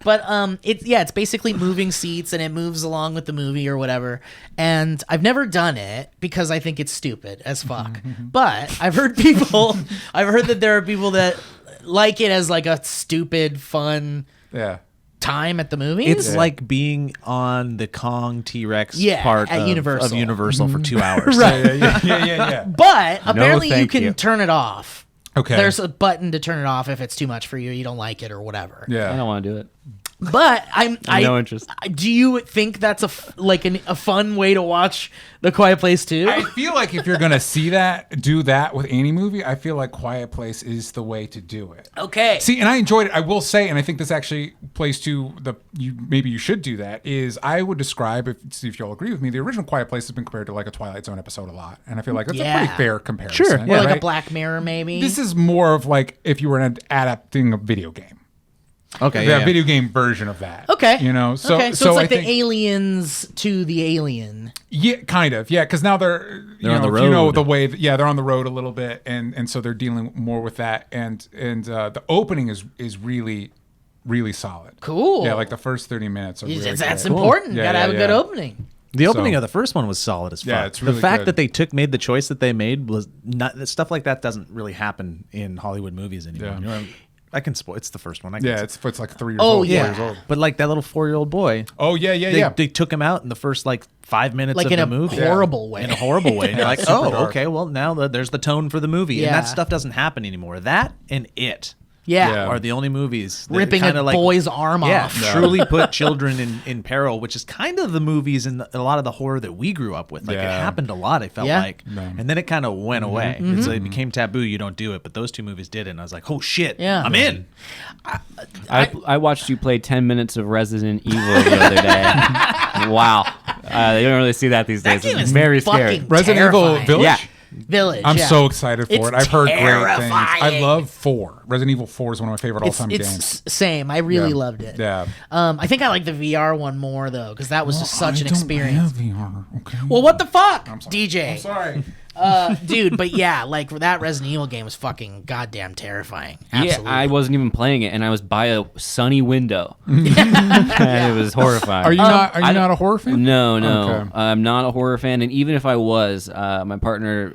But it's basically moving seats, and it moves along with the movie or whatever. And I've never done it because I think it's stupid as fuck. But I've heard that there are people that like it as like a stupid, fun Yeah. time at the movies. It's like being on the Kong T-Rex Yeah, part at of Universal. of Universal for 2 hours. Right. Yeah. But apparently you thank can you. turn it off. Okay. There's a button to turn it off if it's too much for you, you don't like it or whatever. I Yeah. don't want to do it. But No interest. Do you think that's a fun way to watch The Quiet Place 2? I feel like if you're gonna do that with any movie, I feel like Quiet Place is the way to do it. Okay. See, and I enjoyed it. I will say, and I think this actually plays to maybe you should do that. Is I would describe, see if you'll agree with me, the original Quiet Place has been compared to like a Twilight Zone episode a lot, and I feel like that's a pretty fair comparison. Sure. Or like right? a Black Mirror, maybe. This is more of like if you were adapting a video game. Okay. The Yeah. video game version of that. okay. You know, so it's like I the think, aliens to the alien. yeah, kind of, yeah, because now they're on the if you know road. the way, they're on the road a little bit, and so they're dealing more with that, and the opening is really, really solid. Cool. Yeah, like the first 30 minutes are really That's great. important. Yeah, Gotta have a good yeah. opening. The opening So- of the first one was solid as fuck. Yeah, it's the really fact good. that they made the choice that they made was not stuff like that doesn't really happen in Hollywood movies anymore. Yeah. You know, I can spoil. It's the first one. I can Yeah, spoil. it's like 3 years Oh, old. 4 yeah. years old. But like that little 4-year-old boy. Oh yeah, They took him out in the first like 5 minutes Like of in the a movie. horrible way. In a horrible way. And you're like, Super oh, dark. okay. Well, now there's the tone for the movie, and Yeah. that stuff doesn't happen anymore. That and It Yeah. are the only movies that Ripping kinda a like, boy's arm off. truly put children in peril, which is kind of the movies and a lot of the horror that we grew up with. Like it Yeah. happened a lot. I felt Yeah. like, and then it kind of went away. Mm-hmm. It's like, it became taboo. You don't do it, but those two movies did it. And I was like, oh shit, Yeah. I'm in. I watched you play 10 minutes of Resident Evil the other day. Wow. You don't really see that these days. game It's is very fucking scary. Resident Evil terrifying. Village. Yeah. Village. I'm yeah. so excited for It's it. I've heard great things. I terrifying. love 4. Resident Evil 4 is one of my favorite all-time It's games. same. I really Yeah. loved it. Yeah. I think I like the VR one more though, because that was just such an I don't experience. have VR. Okay. Well, what the fuck, I'm sorry. DJ? I'm sorry. Dude, but yeah, like that Resident Evil game was fucking goddamn terrifying. Yeah, Absolutely. I wasn't even playing it, and I was by a sunny window. And it was horrifying. Are you not a horror fan? No, Okay. I'm not a horror fan, and even if I was, my partner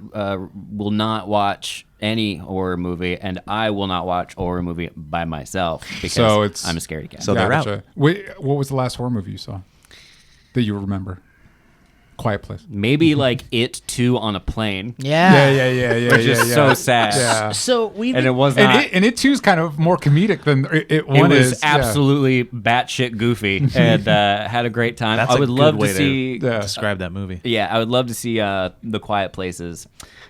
will not watch any horror movie, and I will not watch a horror movie by myself because So it's- I'm a scaredy cat. So they're out. Gotcha. Wait, what was the last horror movie you saw that you remember? Quiet Place. Maybe like It 2 on a plane, yeah. Yeah. which is so sad. Yeah. So we And it was not. And it too is kind of more comedic than it one It was is. Yeah. absolutely batshit goofy, and had a great time. That's I a would good love way to see. Yeah. describe that movie. Yeah, I would love to see The Quiet Places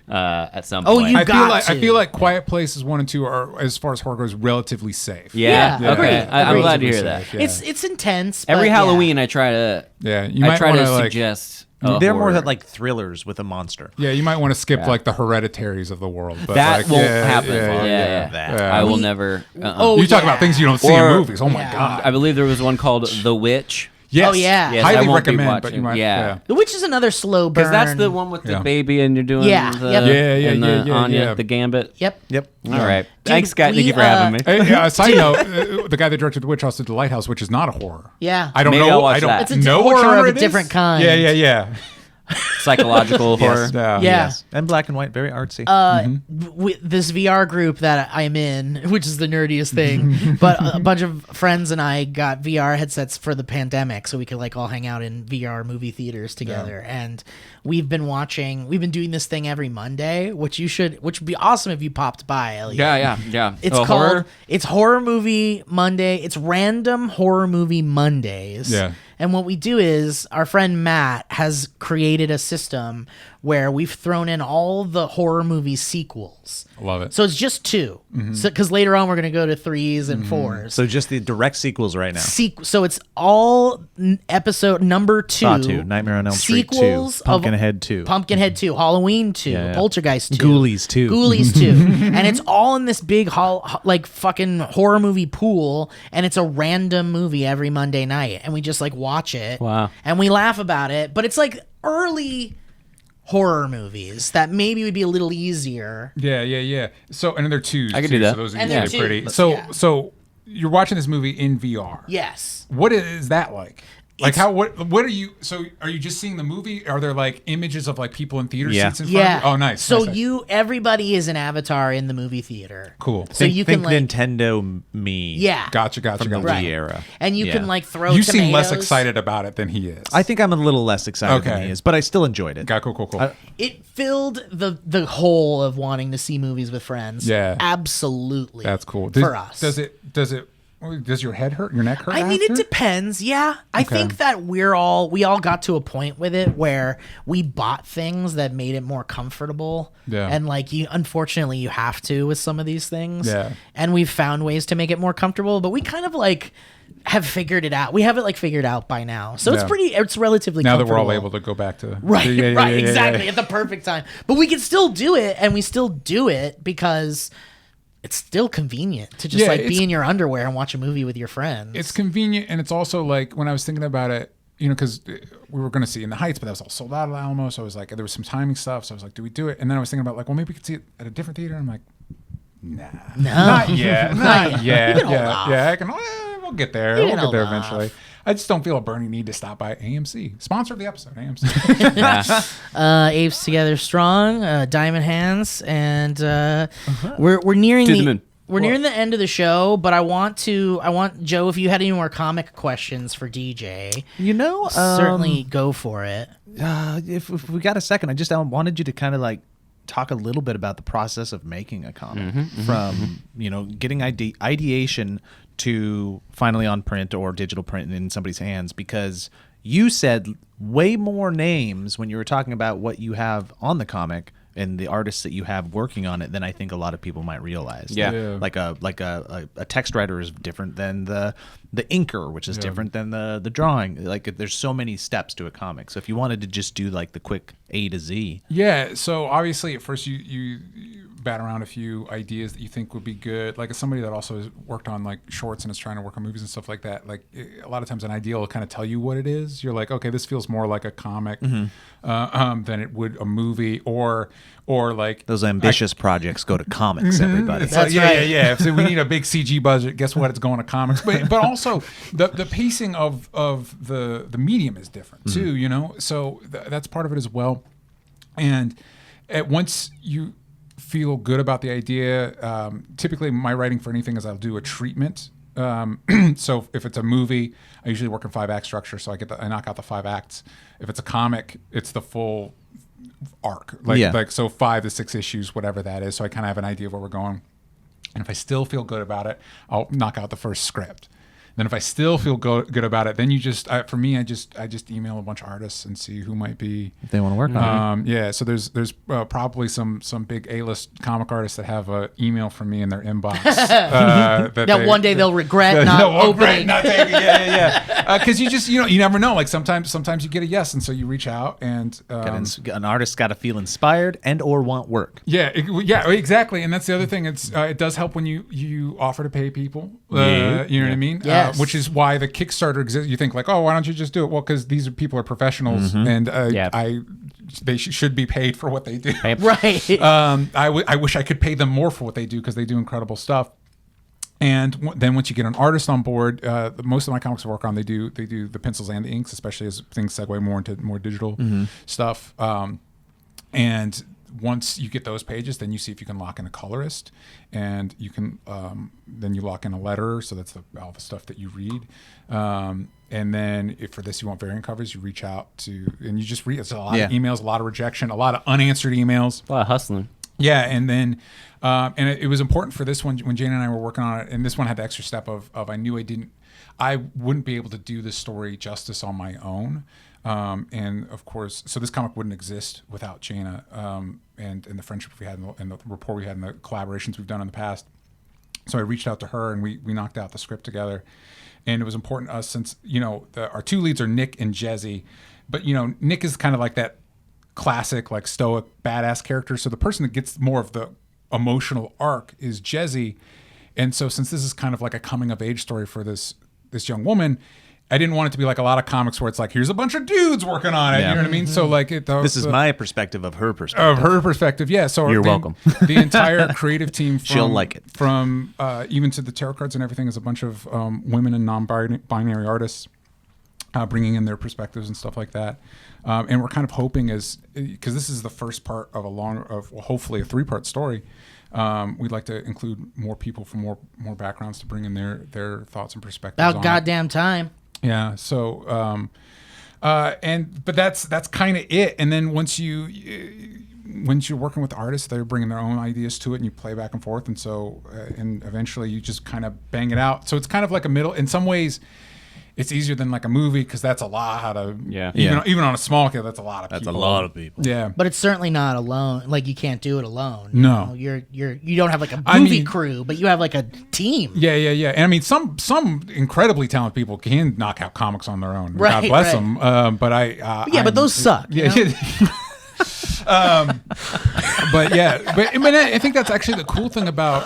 at some Oh, point. you I got to. feel like Quiet Places 1 and 2 are, as far as horror goes, relatively safe. Yeah, Yeah, okay. agreed, I'm agreed. glad to hear that. Yeah. It's intense. Every but yeah. Halloween, I try to. Yeah, you I might try want to to suggest. They're more horror. like thrillers with a monster. Yeah, you might want to skip Yeah. like the Hereditaries of the world. But That like, won't yeah, happen. Yeah, Yeah. That. I will We- never. Oh, You talk yeah. about things you don't see in Or- movies. Oh my Yeah. god. I believe there was one called The Witch. Yes. Oh, yeah. Yes, I Highly won't be recommend, but watching. you might. Yeah. Which is another slow burn. Because that's the one with the Yeah. baby and you're doing Yeah, the, yep. and the Anya, yeah. the Gambit. Yep. Yep. All right. Dude, Thanks, Scott. Thank we, you for having me. Hey, yeah, side note, the guy that directed The Witch House did The Lighthouse, which is not a horror. Yeah. I don't Maybe know. I'll watch I don't that. It's a know what horror genre of a it is. different kind. Yeah. Psychological horror. Yeah. Yes. And black and white, very artsy. This VR group that I'm in, which is the nerdiest thing, but a bunch of friends and I got VR headsets for the pandemic so we could like all hang out in VR movie theaters together. And we've been doing this thing every Monday, which would be awesome if you popped by, Elliot. Yeah. It's called horror? It's Horror Movie Monday. It's Random Horror Movie Mondays. Yeah. And what we do is our friend Matt has created a system where we've thrown in all the horror movie sequels. I love it. So it's just 2. Because later on we're going to go to 3s and 4s. So just the direct sequels right now. So it's all episode number 2. Saw 2, Nightmare on Elm Street 2, sequels of Pumpkinhead 2. Pumpkinhead 2, Halloween 2, Yeah. Poltergeist 2. Ghoulies 2. Ghoulies 2. And it's all in this big like fucking horror movie pool, and it's a random movie every Monday night, and we just like watch it. Wow. And we laugh about it, but it's like early horror movies that maybe would be a little easier. Yeah. So, and they're 2s. I could do that. So those are And usually they're pretty. 2s, So, yeah. so you're watching this movie in VR. Yes. What is that like? Like what are you? So are you just seeing the movie? Are there like images of like people in theater seats in front Yeah. of you? Oh, nice. So nice. everybody is an avatar in the movie theater. Cool. So you can like Nintendo me. Yeah. Gotcha. From the Right. Wii era. And you Yeah. can like throw You tomatoes. seem less excited about it than he is. I think I'm a little less excited than Okay. he is, but I still enjoyed it. Got cool. It filled the hole of wanting to see movies with friends. Yeah. Absolutely. That's cool. For us. Does your head hurt? Your neck hurt? I mean, it after? depends. Yeah. I Okay. think that we all got to a point with it where we bought things that made it more comfortable. Yeah. And like unfortunately you have to with some of these things. Yeah. And we've found ways to make it more comfortable, but we kind of like have figured it out. We have it like figured out by now. So Yeah. it's relatively Now that comfortable. we're all able to go back to Right, Yeah, right, yeah, exactly, yeah. at the perfect time. But we can still do it, and we still do it because it's still convenient to just Yeah, like it's- be in your underwear and watch a movie with your friends. It's convenient, and it's also like when I was thinking about it, because we were going to see In the Heights, but that was all sold out at Alamo. So I was like, there was some timing stuff. So I was like, do we do it? And then I was thinking about like, well, maybe we could see it at a different theater. And I'm like, nah, not yet, not yet. You can hold off. Yeah, we'll get there. You We'll can get hold there off. eventually. I just don't feel a burning need to stop by AMC. Sponsor of the episode, AMC. Apes Together Strong, Diamond Hands, and we're nearing To the moon. We're nearing the end of the show, but I want Joe, if you had any more comic questions for DJ, certainly go for it. If we got a second, I wanted you to kind of like talk a little bit about the process of making a comic from getting ideation to finally on print or digital print in somebody's hands, because you said way more names when you were talking about what you have on the comic and the artists that you have working on it than I think a lot of people might realize. Yeah. Like a text writer is different than the inker, which is different than the drawing. Like there's so many steps to a comic. So if you wanted to just do like the quick A to Z. Yeah, so obviously at first you bat around a few ideas that you think would be good. Like as somebody that also has worked on like shorts and is trying to work on movies and stuff like that, like a lot of times an idea will kind of tell you what it is. You're like, okay, this feels more like a comic than it would a movie, or like Those ambitious projects go to comics, everybody. It's like, right. yeah. So we need a big CG budget. Guess what? It's going to comics. But also the pacing of the medium is different too. So that's part of it as well. And once you feel good about the idea, typically my writing for anything is I'll do a treatment. So if it's a movie, I usually work in 5-act structure. So I knock out the 5 acts. If it's a comic, it's the full arc, like so 5 to 6 issues, whatever that is. So I kind of have an idea of where we're going. And if I still feel good about it, I'll knock out the first script. Then if I still feel good about it, then you just for me, I just email a bunch of artists and see who might be If they want to work on it. yeah. So there's probably some big A-list comic artists that have an email from me in their inbox That one day they'll regret not opening. not taking. Yeah. Because you never know. Like sometimes you get a yes, and so you reach out and An artist got to feel inspired and or want work. yeah, exactly. And that's the other thing. It does help when you offer to pay people. You know what I mean? Yes. Which is why the Kickstarter exists. You think like, oh, why don't you just do it? Well, because these people are professionals, and they should be paid for what they do. Right. I wish I could pay them more for what they do because they do incredible stuff. And then once you get an artist on board, most of my comics I work on, they do the pencils and the inks, especially as things segue more into more digital stuff. And once you get those pages, then you see if you can lock in a colorist, and you can then you lock in a letterer. So that's all the stuff that you read. And then if for this you want variant covers, you reach out to, and you just read. It's a lot of emails, a lot of rejection, a lot of unanswered emails, a lot of hustling. Yeah, and then and it was important for this one when Jane and I were working on it, and this one had the extra step of I knew I wouldn't be able to do this story justice on my own. And of course, so this comic wouldn't exist without Jana and the friendship we had and the rapport we had and the collaborations we've done in the past. So I reached out to her and we knocked out the script together. And it was important to us since, our two leads are Nick and Jezzy. But, Nick is kind of like that classic, like stoic, badass character. So the person that gets more of the emotional arc is Jezzy. And so since this is kind of like a coming of age story for this young woman, I didn't want it to be like a lot of comics where it's like, here's a bunch of dudes working on it. Yeah. You know what I mean? So like this is my perspective of her perspective. Of her perspective, yeah. So you're welcome. The entire creative team she'll like it. From even to the tarot cards and everything is a bunch of women and non-binary artists bringing in their perspectives and stuff like that. And we're kind of hoping because this is the first part of hopefully a 3-part story. We'd like to include more people from more backgrounds to bring in their thoughts and perspectives. About goddamn time. Yeah. So, but that's kind of it. And then once you're working with artists, they're bringing their own ideas to it, and you play back and forth. And so, and eventually you just kind of bang it out. So it's kind of like a middle. In some ways, it's easier than like a movie because that's a lot of even on a small scale, that's a lot of people. That's a lot of people. Yeah, but it's certainly not alone. Like you can't do it alone. No, you don't have like a movie crew, but you have like a team. Yeah. And I mean, some incredibly talented people can knock out comics on their own. Right, God bless them. But those suck. Yeah. But I think that's actually the cool thing about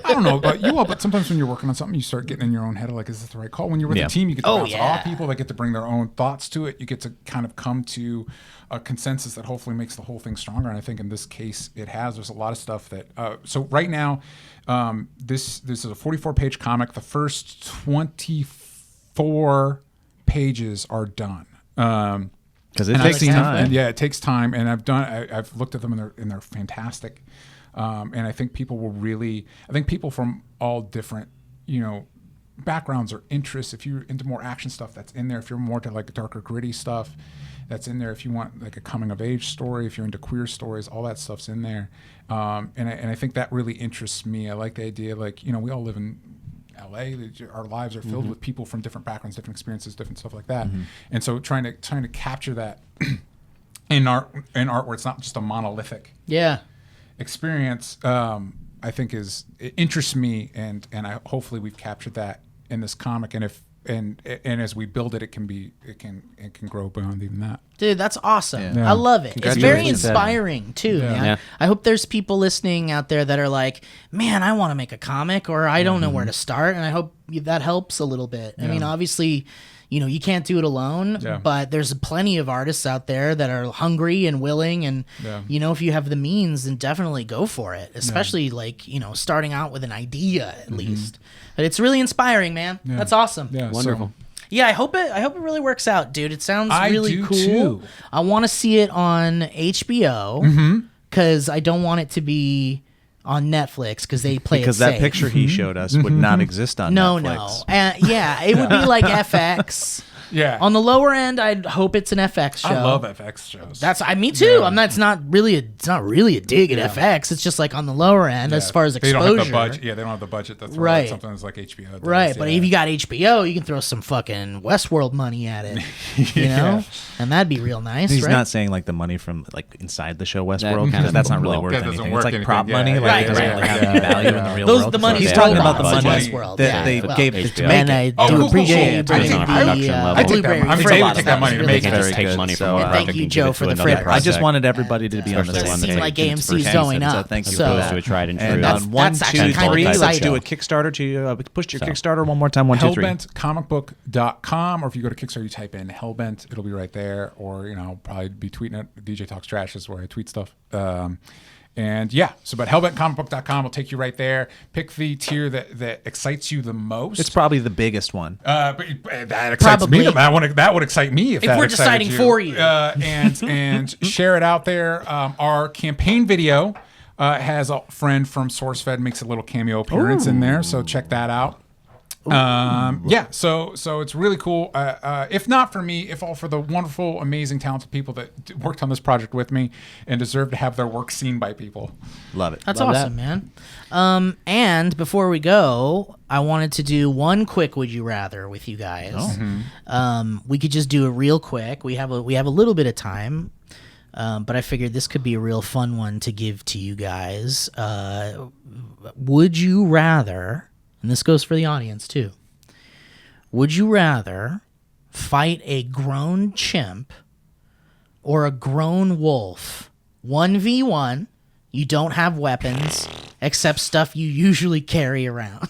I don't know about you all, but sometimes when you're working on something, you start getting in your own head, like, is this the right call? When you're with a team, you get to bounce off people, they get to bring their own thoughts to it. You get to kind of come to a consensus that hopefully makes the whole thing stronger. And I think in this case, it has. There's a lot of stuff that. So right now, this is a 44-page comic. The first 24 pages are done. Because it takes time. It takes time, and I've looked at them, and they're fantastic. And I think people will really. I think people from all different, backgrounds or interests. If you're into more action stuff, that's in there. If you're more to like darker, gritty stuff, that's in there. If you want like a coming of age story, if you're into queer stories, all that stuff's in there. And I think that really interests me. I like the idea, like we all live in LA. Our lives are filled with people from different backgrounds, different experiences, different stuff like that. And so trying to capture that in art where it's not just a monolithic experience, I think it interests me, and hopefully we've captured that in this comic. And as we build it, it can grow beyond even that. Dude, that's awesome. Yeah. I love it. It's very inspiring too, man. Yeah. I hope there's people listening out there that are like, man, I want to make a comic, or I don't know where to start. And I hope that helps a little bit. I mean, obviously, you can't do it alone, but there's plenty of artists out there that are hungry and willing. And, if you have the means, then definitely go for it, especially like, starting out with an idea at least. But it's really inspiring, man. Yeah. That's awesome. Yeah, wonderful. So. Yeah, I hope it really works out, dude. It sounds really cool. Too. I want to see it on HBO because I don't want it to be on Netflix because they play because it safe. That picture he showed us would not exist on Netflix. No. It would be like FX. Yeah. On the lower end, I'd hope it's an FX show. I love FX shows. Me too. Yeah. It's not really a dig at FX. It's just like on the lower end as far as exposure. They don't have the budget. Yeah, they don't have the budget to throw something that's like HBO. Right, but if you got HBO, you can throw some fucking Westworld money at it. You know? And that'd be real nice. He's not saying like the money from like inside the show Westworld because that's not really worth anything. It's like prop money. Like it doesn't really have any value in the real world. The money he's talking about the money Westworld that they gave to make it. And I do appreciate I take that money to make it. Just take money from one thank you, Joe, for the frick. I just wanted everybody to be on the same. It seems like AMC's going up. So thank you for that. To a tried and true. And on 1, 2, 3, let's do a Kickstarter. Push your Kickstarter one more time. 1, 2, 3. Hellbentcomicbook.com, or if you go to Kickstarter, you type in Hellbent, it'll be right there. Or I'll probably be tweeting at DJ Talks Trash is where I tweet stuff. And yeah, but hellbentcomicbook.com will take you right there. Pick the tier that excites you the most. It's probably the biggest one. But that excites me. That would excite me if that we're excited deciding for you. And share it out there. Our campaign video has a friend from SourceFed makes a little cameo appearance in there, so check that out. So it's really cool. If not for me, if all for the wonderful, amazing, talented people that worked on this project with me and deserve to have their work seen by people. Love it. That's Love awesome, man. And before we go, I wanted to do one quick "Would you rather" with you guys. We could just do it real quick. We have a little bit of time, but I figured this could be a real fun one to give to you guys. Would you rather? And this goes for the audience, too. Would you rather fight a grown chimp or a grown wolf? 1v1, you don't have weapons except stuff you usually carry around.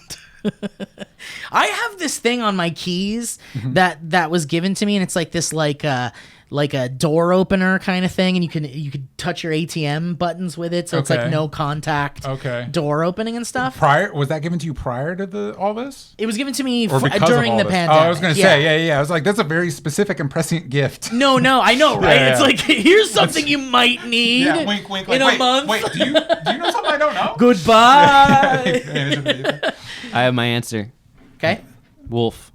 I have this thing on my keys that was given to me, and it's like this like a door opener kind of thing, and you could touch your ATM buttons with it, so it's like no contact door opening and stuff. Was that given to you prior to all this? It was given to me during the pandemic. Oh, I was going to say, yeah. I was like, that's a very specific and prescient gift. No, I know, right? It's like, here's something you might need wink, in a month. Wait, do you know something I don't know? Goodbye. I have my answer. Okay. Wolf.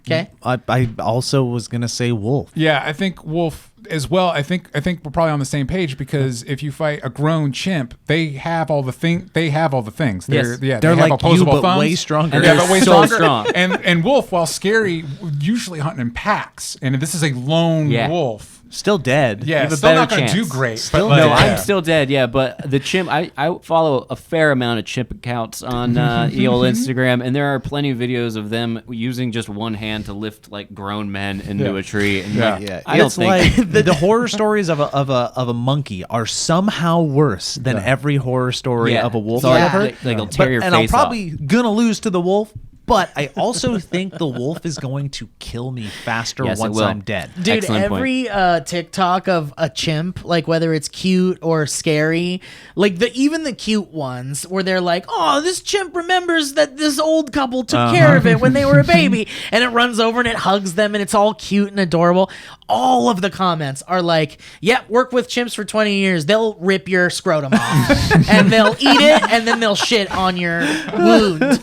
Okay. I also was gonna say wolf. Yeah, I think wolf as well. I think we're probably on the same page, because if you fight a grown chimp, they have all the things. Yes. They're have like opposable you, but thumbs. way stronger. And Yeah, they're but way so stronger. strong. And wolf, while scary, usually hunting in packs. And this is a lone wolf. Still dead. Yeah, have a still not better going to do chance. great. Still but no, like, I'm still dead, yeah, but the chimp, I follow a fair amount of chimp accounts on the old Instagram, and there are plenty of videos of them using just one hand to lift like grown men into a tree. And I don't It's think like the horror stories of a monkey are somehow worse than every horror story of a wolf So I've like, heard. like it'll tear your and I'm face probably off. gonna lose to the wolf. But I also think the wolf is going to kill me faster Yes, it once will. I'm dead. Dude, Excellent point. every TikTok of a chimp, like whether it's cute or scary, like even the cute ones where they're like, oh, this chimp remembers that this old couple took care of it when they were a baby, and it runs over and it hugs them and it's all cute and adorable. All of the comments are like, yeah, work with chimps for 20 years. They'll rip your scrotum off and they'll eat it and then they'll shit on your wound.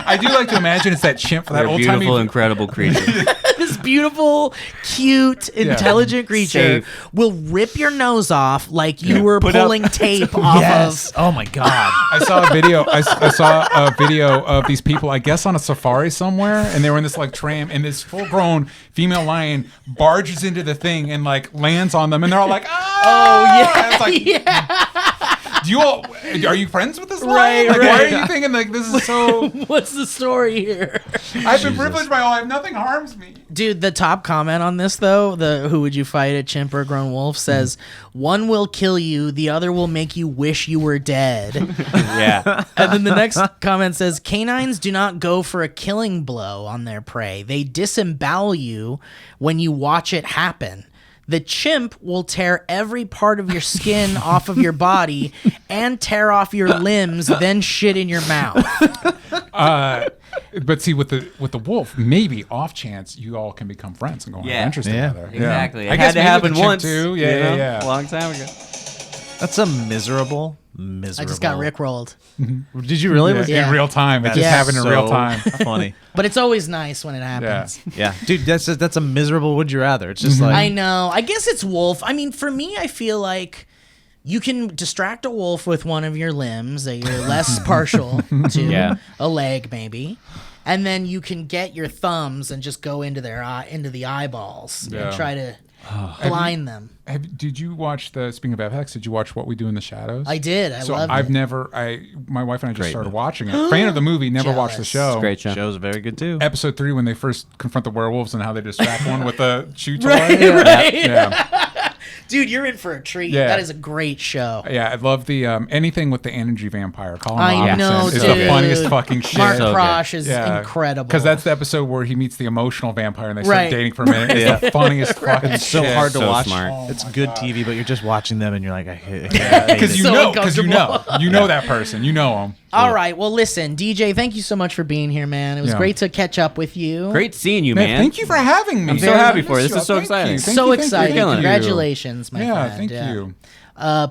I do like to imagine it's that chimp for that They're old beautiful, timey. incredible creature. This beautiful, cute, intelligent creature will rip your nose off like you were pulling tape off Yes. Oh my god. I saw a video. I saw a video of these people, I guess, on a safari somewhere, and they were in this like tram, and this full-grown female lion barges into the thing and like lands on them, and they're all like, "Oh yeah!" And it's like, do you all? Are you friends with this lion? Like, why are you thinking like this is so? of. What's the story here? I've been privileged my whole life. Nothing harms me. Dude, the top comment on this, though, the who would you fight, a chimp or a grown wolf, says, one will kill you, the other will make you wish you were dead. Yeah. And then the next comment says, canines do not go for a killing blow on their prey. They disembowel you when you watch it happen. The chimp will tear every part of your skin off of your body and tear off your limbs, then shit in your mouth. But see, with the wolf, maybe off chance you all can become friends and go on adventures together. Exactly. I It guess had to maybe happen with the chimp once. too. you know, Yeah. A long time ago. That's a miserable. I just got rickrolled. Did you really? Yeah. In real time. It just Yeah. happened in real time. Funny. But it's always nice when it happens. Yeah, dude, that's a miserable would you rather. It's just like I know. I guess it's wolf. I mean, for me, I feel like you can distract a wolf with one of your limbs that you're less partial to, Yeah. a leg maybe, and then you can get your thumbs and just go into their into the eyeballs and try to blind them. Did you watch speaking of FX, did you watch What We Do in the Shadows? I did. I loved I've it. my wife and I just Great started movie. watching it. Fan of the movie, never watched the Jealous. show. Great show. show's very good too. Episode 3, when they first confront the werewolves and how they distract one with a chew toy. Right. Yeah. Dude, you're in for a treat. Yeah. That is a great show. Yeah, I love the anything with the energy vampire. Colin I Robinson know, is dude. the funniest fucking shit. Mark So Prosh is incredible. Because that's the episode where he meets the emotional vampire and they Right. start dating for a minute. It's the funniest fucking It's so shit. hard to So watch. smart. It's good TV, but you're just watching them and you're like, I hate Because it. you So know, uncomfortable. you know that person, you know him. All right. Well, listen, DJ, thank you so much for being here, man. It was Yeah. great to catch up with you. Great seeing you, Man, man. thank you for having me. I'm so happy for you. This is so exciting. So exciting. Killing it. Congratulations, my Yeah, friend. thank you.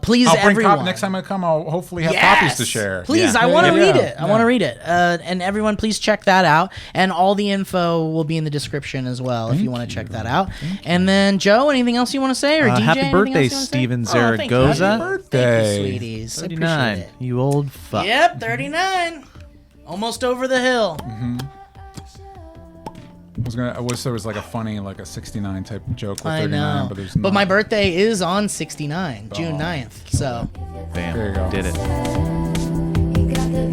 Please, I'll bring everyone. next time I come. I'll hopefully have Yes! copies to share. Please, Yeah. I want to Yeah. read it. I Yeah. want to read it. And everyone, please check that out. And all the info will be in the description as well if you want to check that out. And then, Joe, anything else you want to say? Or DJ, Happy anything birthday, else you wanna say? Steven Oh, thank you. Zaragoza. Happy Birthday. Thank you, sweeties. I appreciate 39. it. You old fuck. Yep, 39. Almost over the hill. I wish there was like a funny, like a 69 type joke with I 39, know. but there's But not. my birthday is on 69, June 9th. So. Bam. There you go. Did it. You got the